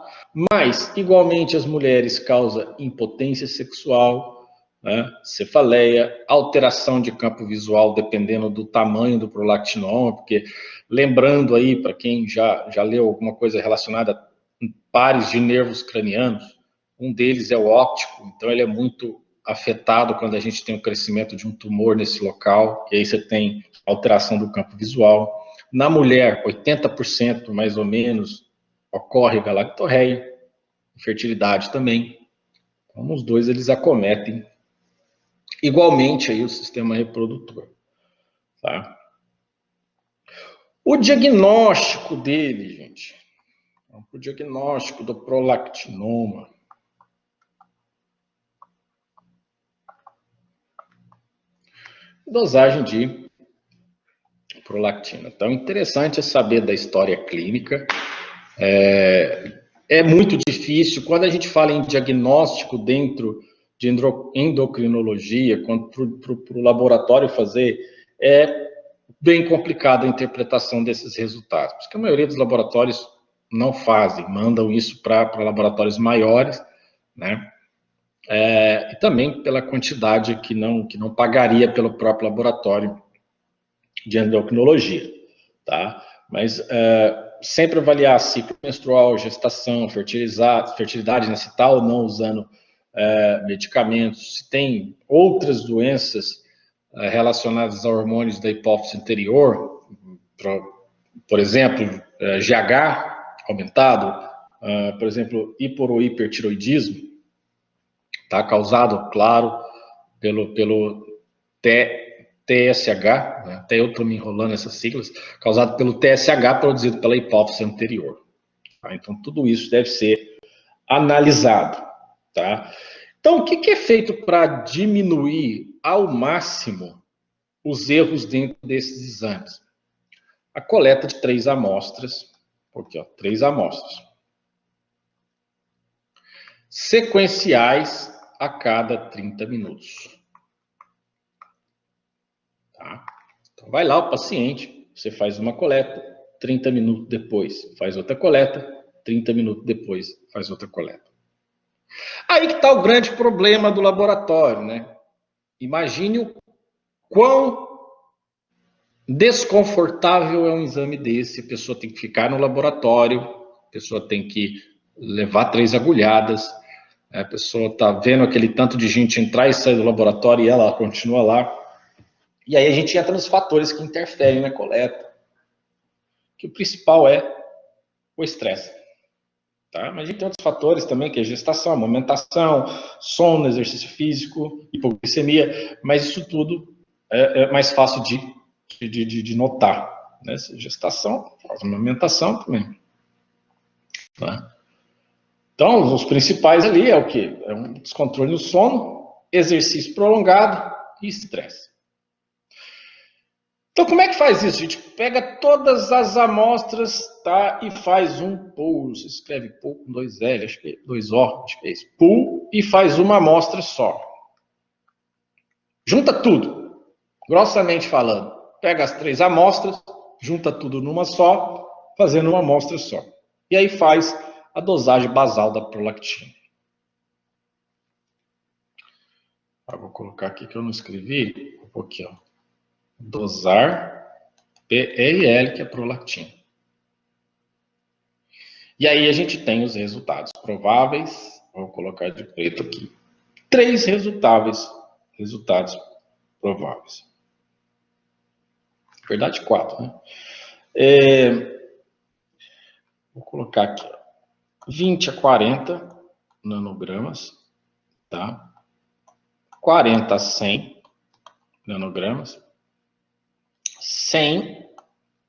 mas igualmente as mulheres causa impotência sexual, né? Cefaleia, alteração de campo visual dependendo do tamanho do prolactinoma, porque lembrando aí para quem já leu alguma coisa relacionada a pares de nervos cranianos, um deles é o óptico, então ele é muito afetado quando a gente tem o crescimento de um tumor nesse local, e aí você tem alteração do campo visual. Na mulher, 80% mais ou menos ocorre galactorreia, fertilidade também. Então, os dois eles acometem igualmente aí o sistema reprodutor. Tá? O diagnóstico dele, gente, o diagnóstico do prolactinoma. Dosagem de prolactina. Então, interessante é saber da história clínica. É muito difícil, quando a gente fala em diagnóstico dentro de endocrinologia, para o laboratório fazer, é bem complicado a interpretação desses resultados, porque a maioria dos laboratórios não fazem, mandam isso para laboratórios maiores, né? E também pela quantidade que não pagaria pelo próprio laboratório de endocrinologia, tá? Mas sempre avaliar ciclo menstrual, gestação, fertilidade, né, se tá ou não usando medicamentos, se tem outras doenças relacionadas a hormônios da hipófise anterior, por exemplo, GH aumentado, por exemplo, hipo- ou hipertiroidismo, tá? Causado, claro, pelo TSH, né? Até eu estou me enrolando nessas siglas, causado pelo TSH produzido pela hipófise anterior. Tá? Então, tudo isso deve ser analisado. Tá? Então, o que é feito para diminuir ao máximo os erros dentro desses exames? A coleta de 3 amostras, aqui, ó, 3 amostras, sequenciais a cada 30 minutos. Tá? Então, vai lá o paciente, você faz uma coleta, 30 minutos depois faz outra coleta, 30 minutos depois faz outra coleta. Aí que está o grande problema do laboratório, né? Imagine o quão desconfortável é um exame desse. A pessoa tem que ficar no laboratório, a pessoa tem que levar 3 agulhadas, a pessoa está vendo aquele tanto de gente entrar e sair do laboratório e ela continua lá. E aí a gente entra nos fatores que interferem na coleta. Que o principal é o estresse. Tá? Mas a gente tem outros fatores também, que é gestação, amamentação, sono, exercício físico, hipoglicemia, mas isso tudo é mais fácil de notar. Né? Gestação, amamentação também. né? Então, os principais ali é o quê? É um descontrole no sono, exercício prolongado e estresse. Então, como é que faz isso? A gente pega todas as amostras, tá? E faz um pool. Você escreve pool com 2 L, acho que é 2 O, acho que é isso. Pool e faz uma amostra só. Junta tudo, grossamente falando. Pega as 3 amostras, junta tudo numa só, fazendo uma amostra só. E aí faz a dosagem basal da prolactina. Vou colocar aqui que eu não escrevi. Um pouquinho, ó. Dosar PRL, que é prolactina. E aí a gente tem os resultados prováveis. Vou colocar de preto aqui. 3 resultados prováveis. Na verdade, 4, né? Vou colocar aqui, ó, 20 a 40 nanogramas, tá? 40 a 100 nanogramas. 100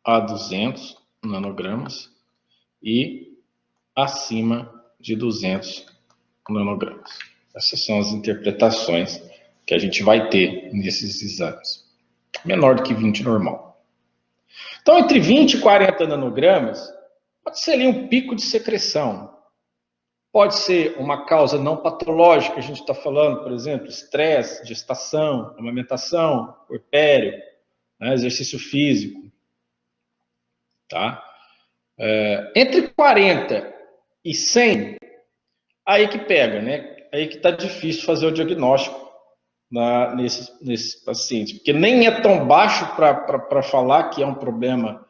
a 200 nanogramas e acima de 200 nanogramas. Essas são as interpretações que a gente vai ter nesses exames. Menor do que 20 normal. Então, entre 20 e 40 nanogramas, pode ser ali um pico de secreção. Pode ser uma causa não patológica, a gente está falando, por exemplo, estresse, gestação, amamentação, puerpério, né, exercício físico. Tá? Entre 40 e 100, aí que pega, né? Aí que está difícil fazer o diagnóstico nesses pacientes, porque nem é tão baixo para falar que é um problema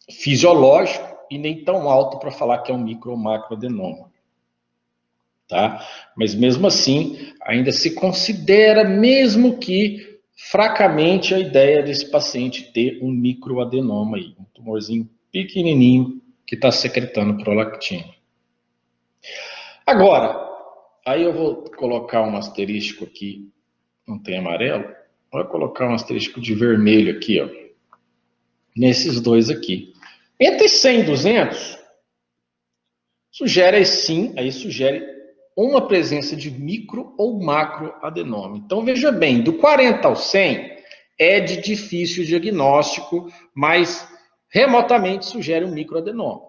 fisiológico e nem tão alto para falar que é um micro ou macroadenoma. Tá? Mas mesmo assim, ainda se considera, mesmo que fracamente, a ideia desse paciente ter um microadenoma aí, um tumorzinho pequenininho que está secretando prolactina. Agora, aí eu vou colocar um asterisco aqui, não tem amarelo, vou colocar um asterisco de vermelho aqui, ó, nesses dois aqui. Entre 100 e 200, sugere sim, aí sugere uma presença de micro ou macroadenoma. Então, veja bem, do 40 ao 100 é de difícil diagnóstico, mas remotamente sugere um microadenoma.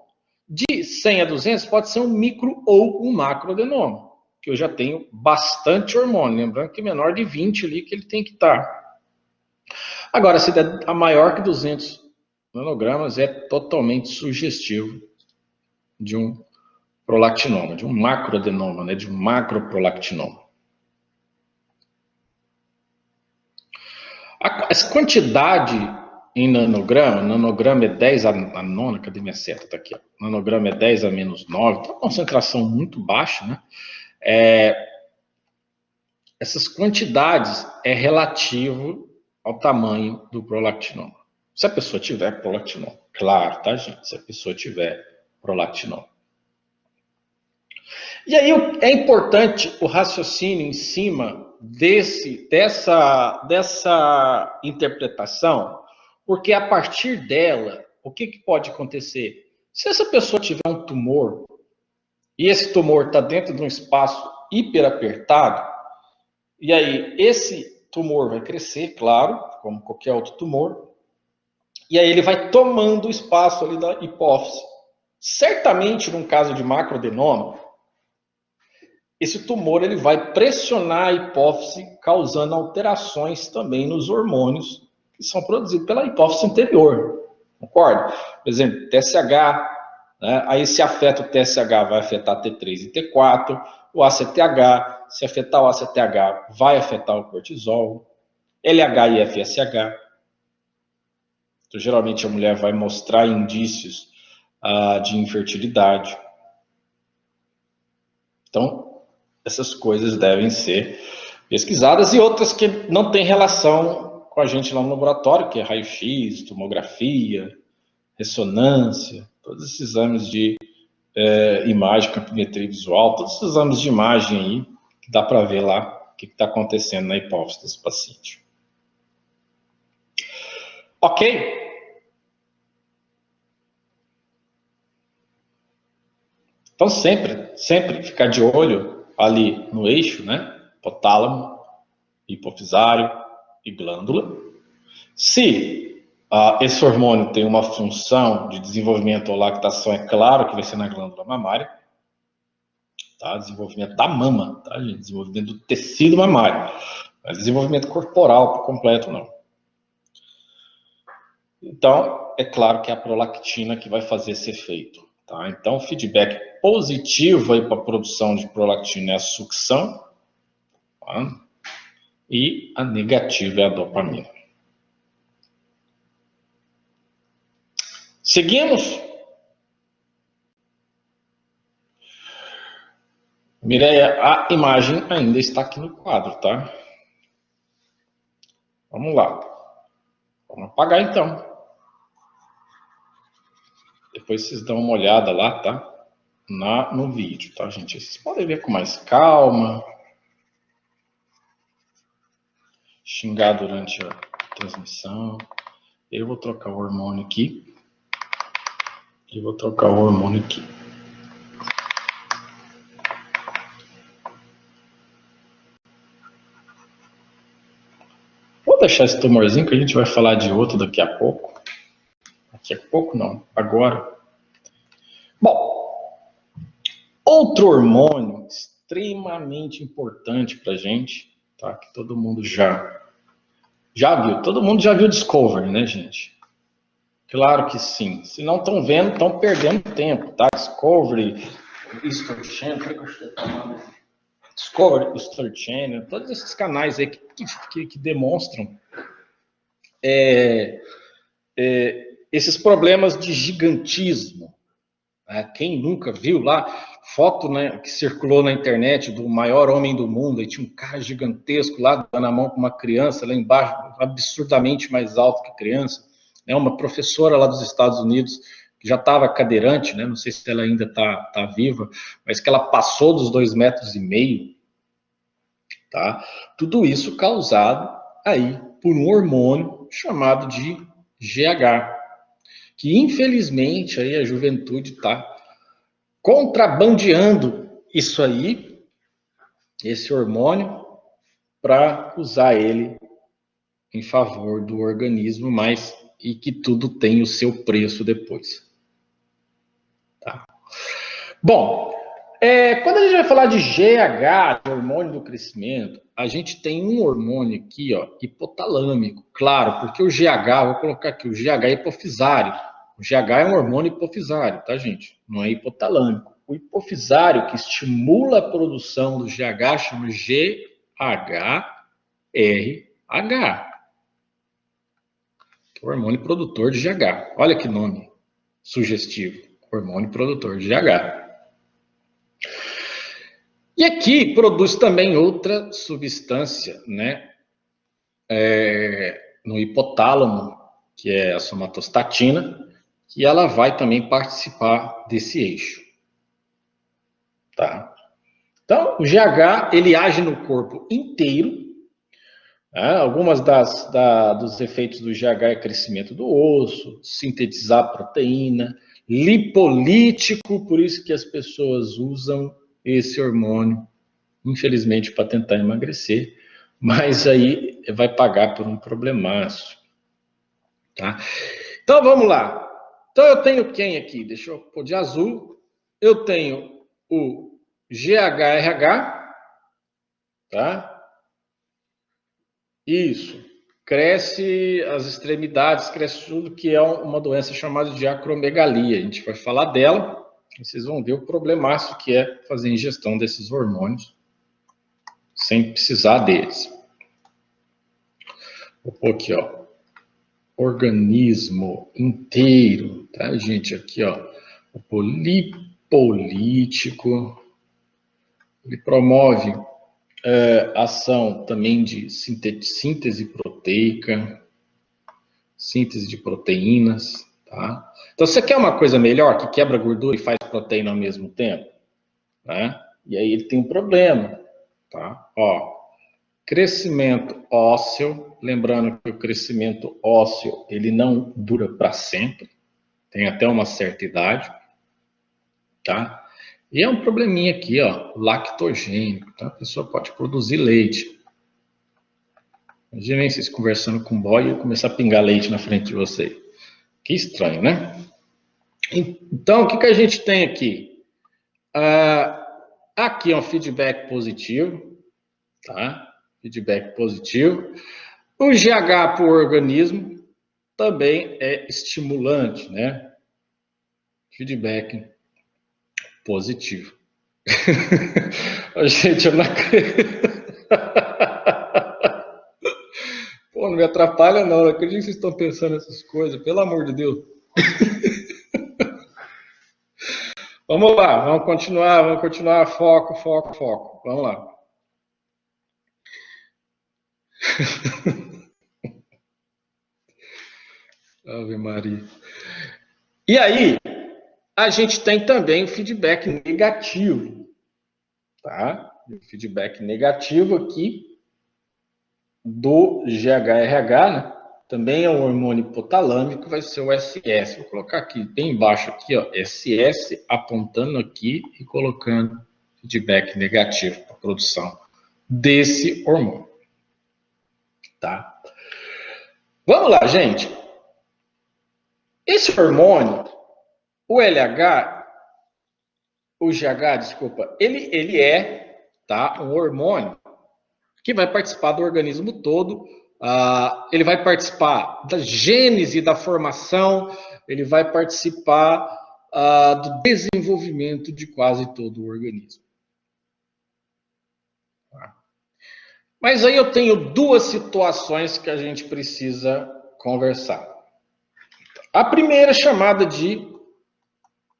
De 100 a 200 pode ser um micro ou um macroadenoma, que eu já tenho bastante hormônio, lembrando que menor de 20 ali que ele tem que estar. Agora, se der a maior que 200 nanogramas, é totalmente sugestivo de um prolactinoma, de um macroadenoma, né, de um macroprolactinoma. Essa quantidade em nanograma é 10 a 9, cadê minha seta? Tá aqui, ó. Nanograma é 10 a menos 9, então, uma concentração muito baixa, né? Essas quantidades é relativo ao tamanho do prolactinoma. Se a pessoa tiver prolactinoma, claro, tá, gente? Se a pessoa tiver prolactinoma. E aí é importante o raciocínio em cima dessa interpretação, porque a partir dela, o que pode acontecer? Se essa pessoa tiver um tumor, e esse tumor está dentro de um espaço hiperapertado, e aí esse tumor vai crescer, claro, como qualquer outro tumor, e aí ele vai tomando o espaço ali da hipófise. Certamente, num caso de macroadenoma, esse tumor ele vai pressionar a hipófise, causando alterações também nos hormônios que são produzidos pela hipófise anterior. Concorda? Por exemplo, TSH, né? Aí se afeta o TSH, vai afetar T3 e T4, o ACTH, se afetar o ACTH, vai afetar o cortisol, LH e FSH. Então, geralmente a mulher vai mostrar indícios de infertilidade. Então, essas coisas devem ser pesquisadas e outras que não têm relação com a gente lá no laboratório, que é raio-x, tomografia, ressonância, todos esses exames de imagem, campimetria visual, todos esses exames de imagem aí, que dá para ver lá o que está acontecendo na hipófise desse paciente. Ok? Então, sempre ficar de olho ali no eixo, né? Hipotálamo, hipofisário e glândula. Se esse hormônio tem uma função de desenvolvimento ou lactação, é claro que vai ser na glândula mamária. Tá? Desenvolvimento da mama, tá, gente? Desenvolvimento do tecido mamário. Mas desenvolvimento corporal por completo, não. Então, é claro que é a prolactina que vai fazer esse efeito. Tá? Então, o feedback positivo para a produção de prolactina é a sucção, tá? E a negativa é a dopamina. Seguimos? Mireia, a imagem ainda está aqui no quadro, tá? Vamos lá. Vamos apagar então. Depois vocês dão uma olhada lá, tá? No vídeo, tá, gente? Vocês podem ver com mais calma. Xingar durante a transmissão. Eu vou trocar o hormônio aqui. Vou deixar esse tumorzinho que a gente vai falar de outro daqui a pouco. Daqui a pouco não, agora. Bom, outro hormônio extremamente importante pra gente, tá? Que todo mundo já viu. Todo mundo já viu Discovery, né, gente? Claro que sim. Se não estão vendo, estão perdendo tempo, tá? Discovery, History Channel, Discovery, History Channel, todos esses canais aí que demonstram esses problemas de gigantismo. Né? Quem nunca viu lá foto, né, que circulou na internet do maior homem do mundo, e tinha um cara gigantesco lá dando a mão com uma criança lá embaixo, absurdamente mais alto que a criança, né, uma professora lá dos Estados Unidos que já estava cadeirante, né, não sei se ela ainda tá viva, mas que ela passou dos 2,5 metros, tá? Tudo isso causado aí por um hormônio chamado de GH, que infelizmente aí a juventude está contrabandeando isso aí, esse hormônio, para usar ele em favor do organismo, mas e que tudo tem o seu preço depois. Tá? Bom, quando a gente vai falar de GH, de hormônio do crescimento, a gente tem um hormônio aqui, ó, hipotalâmico, claro, porque o GH, vou colocar aqui, o GH é hipofisário. O GH é um hormônio hipofisário, tá, gente? Não é hipotalâmico. O hipofisário que estimula a produção do GH chama GHRH, que é o hormônio produtor de GH. Olha que nome sugestivo, hormônio produtor de GH. E aqui produz também outra substância, né, no hipotálamo, que é a somatostatina, que ela vai também participar desse eixo. Tá? Então, o GH, ele age no corpo inteiro. Né? Algumas dos efeitos do GH é crescimento do osso, sintetizar proteína, lipolítico, por isso que as pessoas usam esse hormônio, infelizmente, para tentar emagrecer, mas aí vai pagar por um problemaço. Tá? Então, vamos lá. Então, eu tenho quem aqui? Deixa eu pôr de azul. Eu tenho o GHRH, tá? Isso. Cresce as extremidades, cresce tudo, que é uma doença chamada de acromegalia. A gente vai falar dela e vocês vão ver o problemaço que é fazer ingestão desses hormônios sem precisar deles. Vou pôr aqui, ó. Organismo inteiro, tá, gente? Aqui, ó. O polipolítico. Ele promove ação também de síntese proteica, síntese de proteínas, tá? Então, você quer uma coisa melhor, que quebra gordura e faz proteína ao mesmo tempo? Né? E aí ele tem um problema, tá? Ó, crescimento ósseo, lembrando que o crescimento ósseo, ele não dura para sempre, tem até uma certa idade, tá? E é um probleminha aqui, ó, lactogênico, tá? A pessoa pode produzir leite. Imaginem vocês conversando com o boy e começar a pingar leite na frente de vocês. Que estranho, né? Então, o que a gente tem aqui? Aqui é um feedback positivo, tá? Feedback positivo. O GH para o organismo também é estimulante, né? Feedback positivo. Gente, eu não acredito. Pô, não me atrapalha não acredito que vocês estão pensando nessas coisas, pelo amor de Deus. Vamos lá, vamos continuar, foco, foco, foco. Vamos lá. Ave Maria. E aí, a gente tem também o feedback negativo, tá? O feedback negativo aqui do GHRH, né? Também é um hormônio hipotalâmico, vai ser o SS. Vou colocar aqui, bem embaixo aqui, ó, SS, apontando aqui e colocando feedback negativo para a produção desse hormônio, tá? Vamos lá, gente. Esse hormônio, o LH, o GH, desculpa, ele é, tá, um hormônio que vai participar do organismo todo. Ele vai participar da gênese da formação, ele vai participar do desenvolvimento de quase todo o organismo. Mas aí eu tenho duas situações que a gente precisa conversar. A primeira é chamada de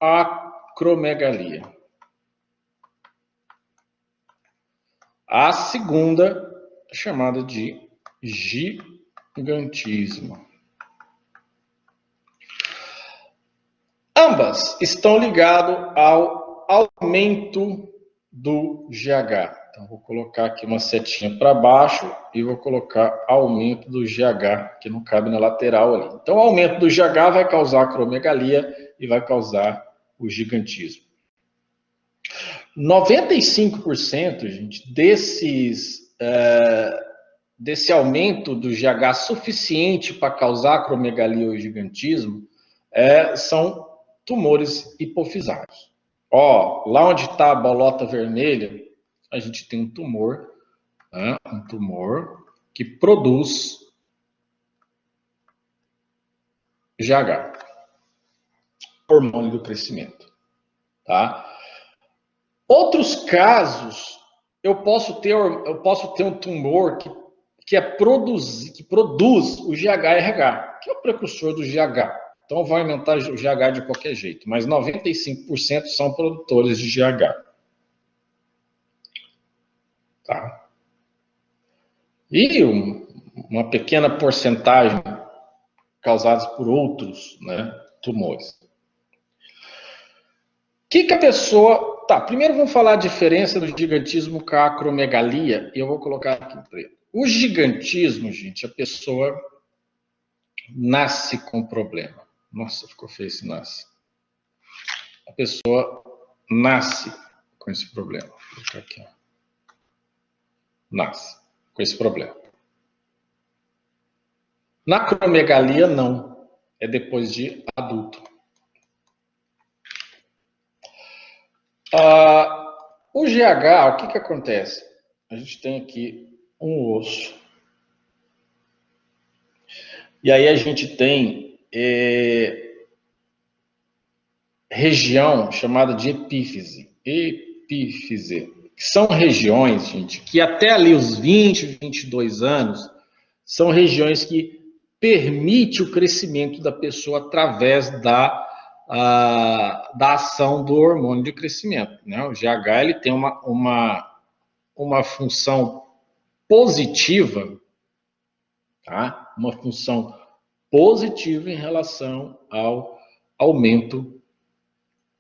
acromegalia. A segunda é chamada de gigantismo. Ambas estão ligadas ao aumento do GH. Então, vou colocar aqui uma setinha para baixo e vou colocar aumento do GH, que não cabe na lateral ali. Então, o aumento do GH vai causar acromegalia e vai causar o gigantismo. 95%, gente, desse aumento do GH suficiente para causar acromegalia ou gigantismo são tumores hipofisários. Ó, lá onde está a bolota vermelha, a gente tem um tumor que produz GH, hormônio do crescimento, tá? Outros casos, eu posso ter um tumor que produz o GHRH, que é o precursor do GH. Então, vai aumentar o GH de qualquer jeito, mas 95% são produtores de GH. Tá? E uma pequena porcentagem causadas por outros, né, tumores. O que a pessoa... Tá, primeiro vamos falar a diferença do gigantismo com a acromegalia, e eu vou colocar aqui em preto. O gigantismo, gente, a pessoa nasce com problema. Nossa, ficou feio esse nasce. A pessoa nasce com esse problema. Vou colocar aqui, ó. Nasce com esse problema. Na acromegalia, não. É depois de adulto. O GH, o que acontece? A gente tem aqui um osso. E aí a gente tem região chamada de epífise. Epífise. São regiões, gente, que até ali os 20, 22 anos, são regiões que permite o crescimento da pessoa através da ação do hormônio de crescimento, né? O GH ele tem uma função positiva, tá? Uma função positiva em relação ao aumento,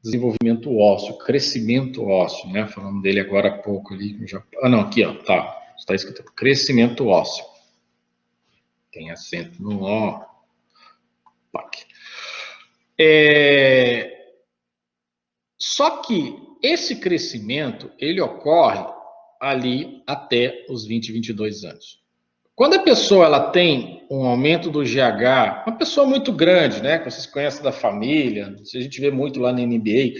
desenvolvimento ósseo, crescimento ósseo, né? Falando dele agora há pouco ali. Não, aqui, ó, tá. Está escrito crescimento ósseo. Tem acento no ó. Só que esse crescimento, ele ocorre ali até os 20, 22 anos. Quando a pessoa ela tem um aumento do GH, uma pessoa muito grande, né, que vocês conhecem da família, a gente vê muito lá na NBA,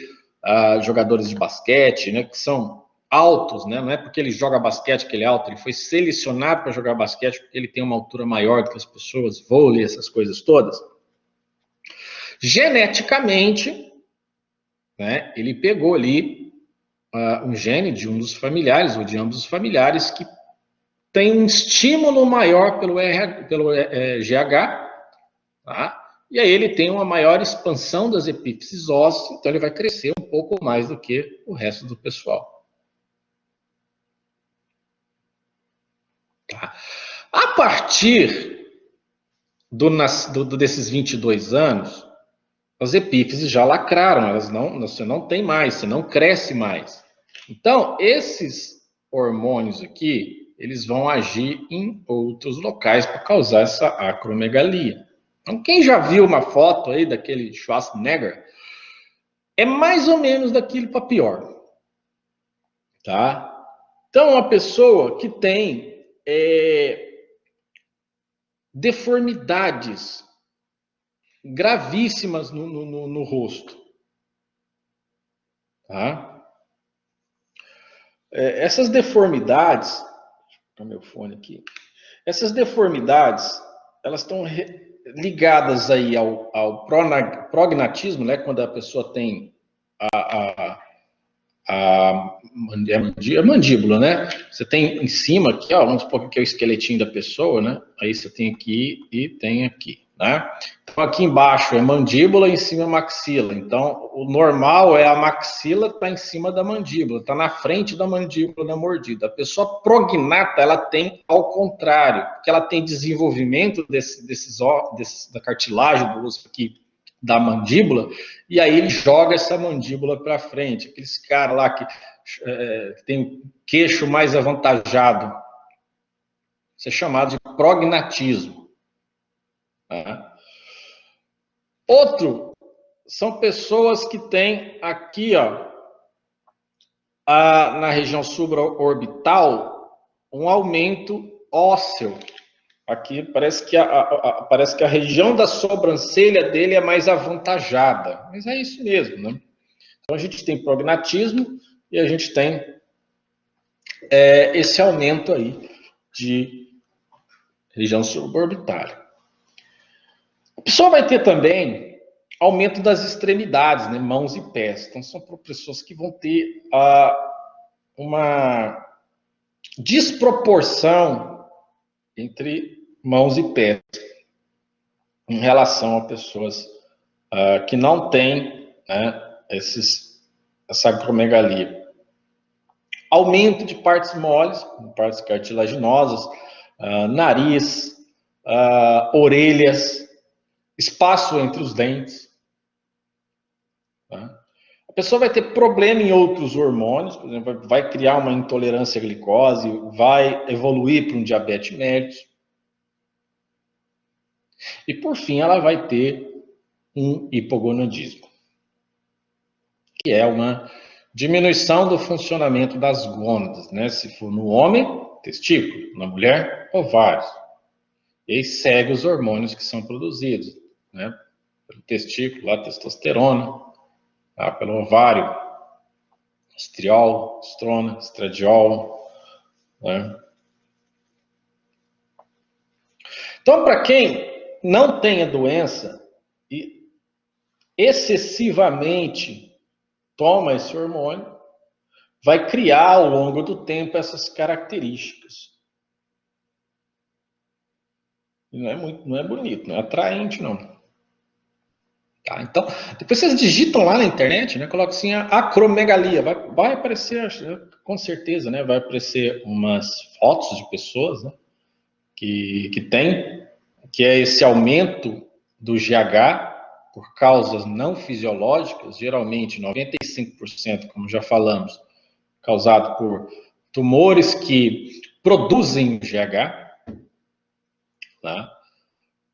jogadores de basquete, né, que são altos, né, não é porque ele joga basquete que ele é alto, ele foi selecionado para jogar basquete porque ele tem uma altura maior do que as pessoas, vôlei, essas coisas todas. Geneticamente, né, ele pegou ali um gene de um dos familiares, ou de ambos os familiares, que tem um estímulo maior pelo GH, tá? E aí ele tem uma maior expansão das epífises ósseas, então ele vai crescer um pouco mais do que o resto do pessoal. Tá? A partir desses 22 anos, as epífises já lacraram, você não tem mais, você não cresce mais. Então, esses hormônios aqui, eles vão agir em outros locais para causar essa acromegalia. Então, quem já viu uma foto aí daquele Schwarzenegger, é mais ou menos daquilo para pior. Tá? Então, uma pessoa que tem deformidades gravíssimas no rosto. Tá? Essas deformidades, vou botar meu fone aqui. Essas deformidades, elas estão ligadas aí ao prognatismo, né? Quando a pessoa tem a mandíbula, né? Você tem em cima aqui, ó, vamos supor que é o esqueletinho da pessoa, né? Aí você tem aqui e tem aqui, né? Então aqui embaixo é mandíbula, em cima é maxila. Então o normal é a maxila tá em cima da mandíbula, tá na frente da mandíbula da mordida. A pessoa prognata, ela tem ao contrário, porque ela tem desenvolvimento da cartilagem do osso aqui da mandíbula, e aí ele joga essa mandíbula para frente. Aqueles caras lá que tem o queixo mais avantajado, isso é chamado de prognatismo. Tá? Outro são pessoas que têm aqui, ó, na região supraorbital, um aumento ósseo. Aqui parece que a região da sobrancelha dele é mais avantajada. Mas é isso mesmo, né? Então a gente tem prognatismo e a gente tem esse aumento aí de região suborbitária. A pessoa vai ter também aumento das extremidades, né? Mãos e pés. Então são pessoas que vão ter uma desproporção entre mãos e pés em relação a pessoas que não têm, né, essa acromegalia. Aumento de partes moles, partes cartilaginosas, nariz, orelhas, espaço entre os dentes. Tá? A pessoa vai ter problema em outros hormônios, por exemplo, vai criar uma intolerância à glicose, vai evoluir para um diabetes mellitus. E, por fim, ela vai ter um hipogonadismo, que é uma diminuição do funcionamento das gônadas, né? Se for no homem, testículo, na mulher, ovários. E aí segue os hormônios que são produzidos, né? Pelo testículo, a testosterona, tá? Pelo ovário, estriol, estrona, estradiol, né? Então, para quem não tem a doença e excessivamente toma esse hormônio, vai criar ao longo do tempo essas características. E não é bonito, não é atraente, não. Tá, então, depois vocês digitam lá na internet, né? Coloca assim, acromegalia. Vai aparecer, com certeza, né? Vai aparecer umas fotos de pessoas, né? Que tem, que é esse aumento do GH por causas não fisiológicas, geralmente 95%, como já falamos, causado por tumores que produzem GH, tá?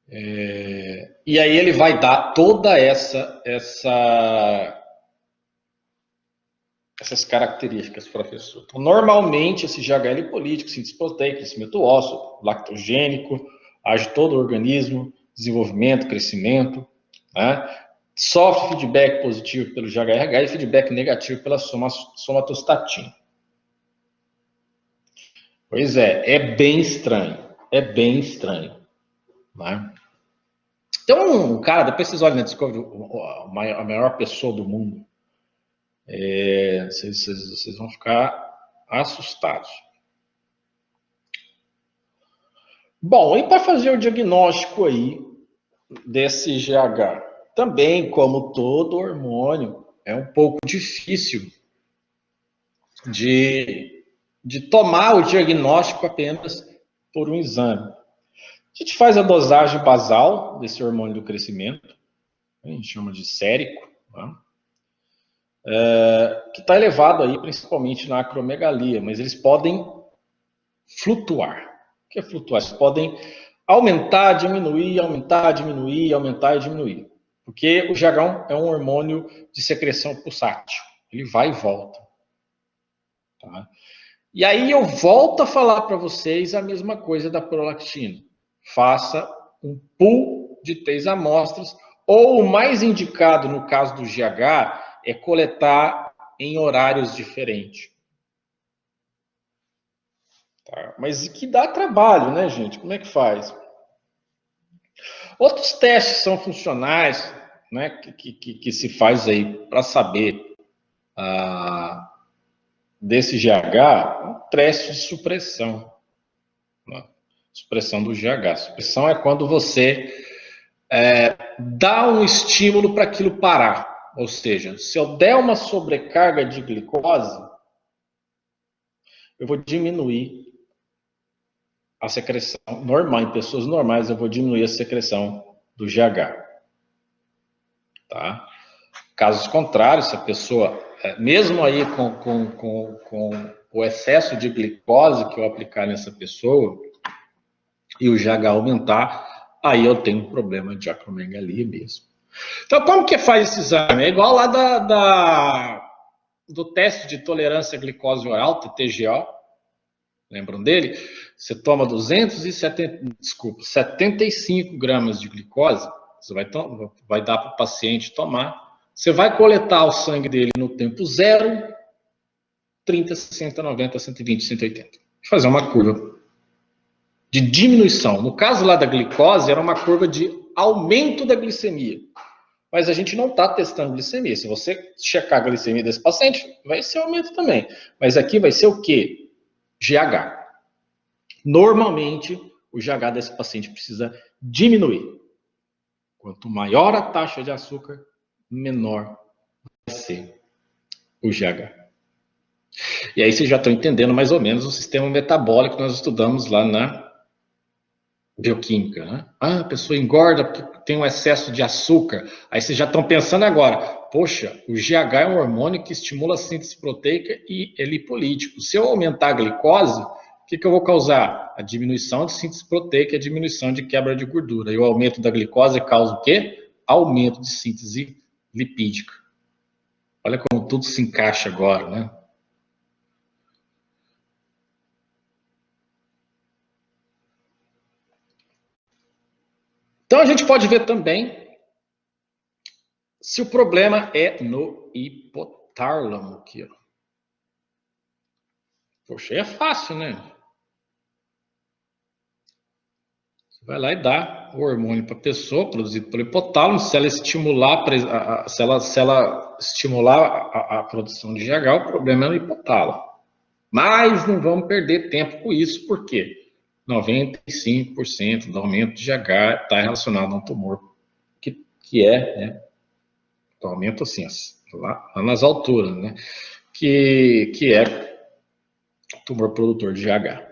E aí ele vai dar toda essa essas características, professor? Então, normalmente, esse GH é político, síntese proteica, crescimento ósseo, lactogênico, age todo o organismo, desenvolvimento, crescimento, né? Sofre feedback positivo pelo GHRH e feedback negativo pela somatostatina. Pois é bem estranho, né? Então, um cara, depois vocês olham na Discovery, a maior pessoa do mundo, vocês vão ficar assustados. Bom, e para fazer o diagnóstico aí desse GH? Também, como todo hormônio, é um pouco difícil de tomar o diagnóstico apenas por um exame. A gente faz a dosagem basal desse hormônio do crescimento, a gente chama de sérico, né? Que está elevado aí principalmente na acromegalia, mas eles podem flutuar. O que é flutuar? Eles podem aumentar, diminuir, aumentar, diminuir, aumentar e diminuir. Porque o GH é um hormônio de secreção pulsátil. Ele vai e volta. Tá? E aí eu volto a falar para vocês a mesma coisa da prolactina. Faça um pool de 3 amostras, ou o mais indicado no caso do GH é coletar em horários diferentes. Tá? Mas que dá trabalho, né, gente? Como é que faz? Outros testes são funcionais, né, que se faz aí para saber desse GH, um teste de supressão. Né? Supressão do GH. Supressão é quando você dá um estímulo para aquilo parar. Ou seja, se eu der uma sobrecarga de glicose, eu vou diminuir a secreção normal. Em pessoas normais, eu vou diminuir a secreção do GH. Tá? Casos contrários, se a pessoa, mesmo aí com o excesso de glicose que eu aplicar nessa pessoa e o GH aumentar, aí eu tenho um problema de acromegalia mesmo. Então, como que faz esse exame? É igual lá do teste de tolerância à glicose oral, TTGO. Lembram dele? Você toma 75 gramas de glicose, você vai dar para o paciente tomar. Você vai coletar o sangue dele no tempo 0, 30, 60, 90, 120, 180. Fazer uma curva de diminuição. No caso lá da glicose, era uma curva de aumento da glicemia. Mas a gente não está testando glicemia. Se você checar a glicemia desse paciente, vai ser aumento também. Mas aqui vai ser o quê? GH. Normalmente, o GH desse paciente precisa diminuir. Quanto maior a taxa de açúcar, menor vai ser o GH. E aí vocês já estão entendendo mais ou menos o sistema metabólico que nós estudamos lá na bioquímica, né? A pessoa engorda porque tem um excesso de açúcar. Aí vocês já estão pensando agora, poxa, o GH é um hormônio que estimula a síntese proteica e é lipolítico. Se eu aumentar a glicose, o que eu vou causar? A diminuição de síntese proteica e a diminuição de quebra de gordura. E o aumento da glicose causa o quê? Aumento de síntese lipídica. Olha como tudo se encaixa agora, né? Então a gente pode ver também se o problema é no hipotálamo aqui, ó. Poxa, é fácil, né? Você vai lá e dá o hormônio para a pessoa, produzido pelo hipotálamo. Se ela estimular, a produção de GH, o problema é no hipotálamo. Mas não vamos perder tempo com isso, porque 95% do aumento de GH está relacionado a um tumor que é, né, aumento assim, lá nas alturas, né, que é tumor produtor de GH.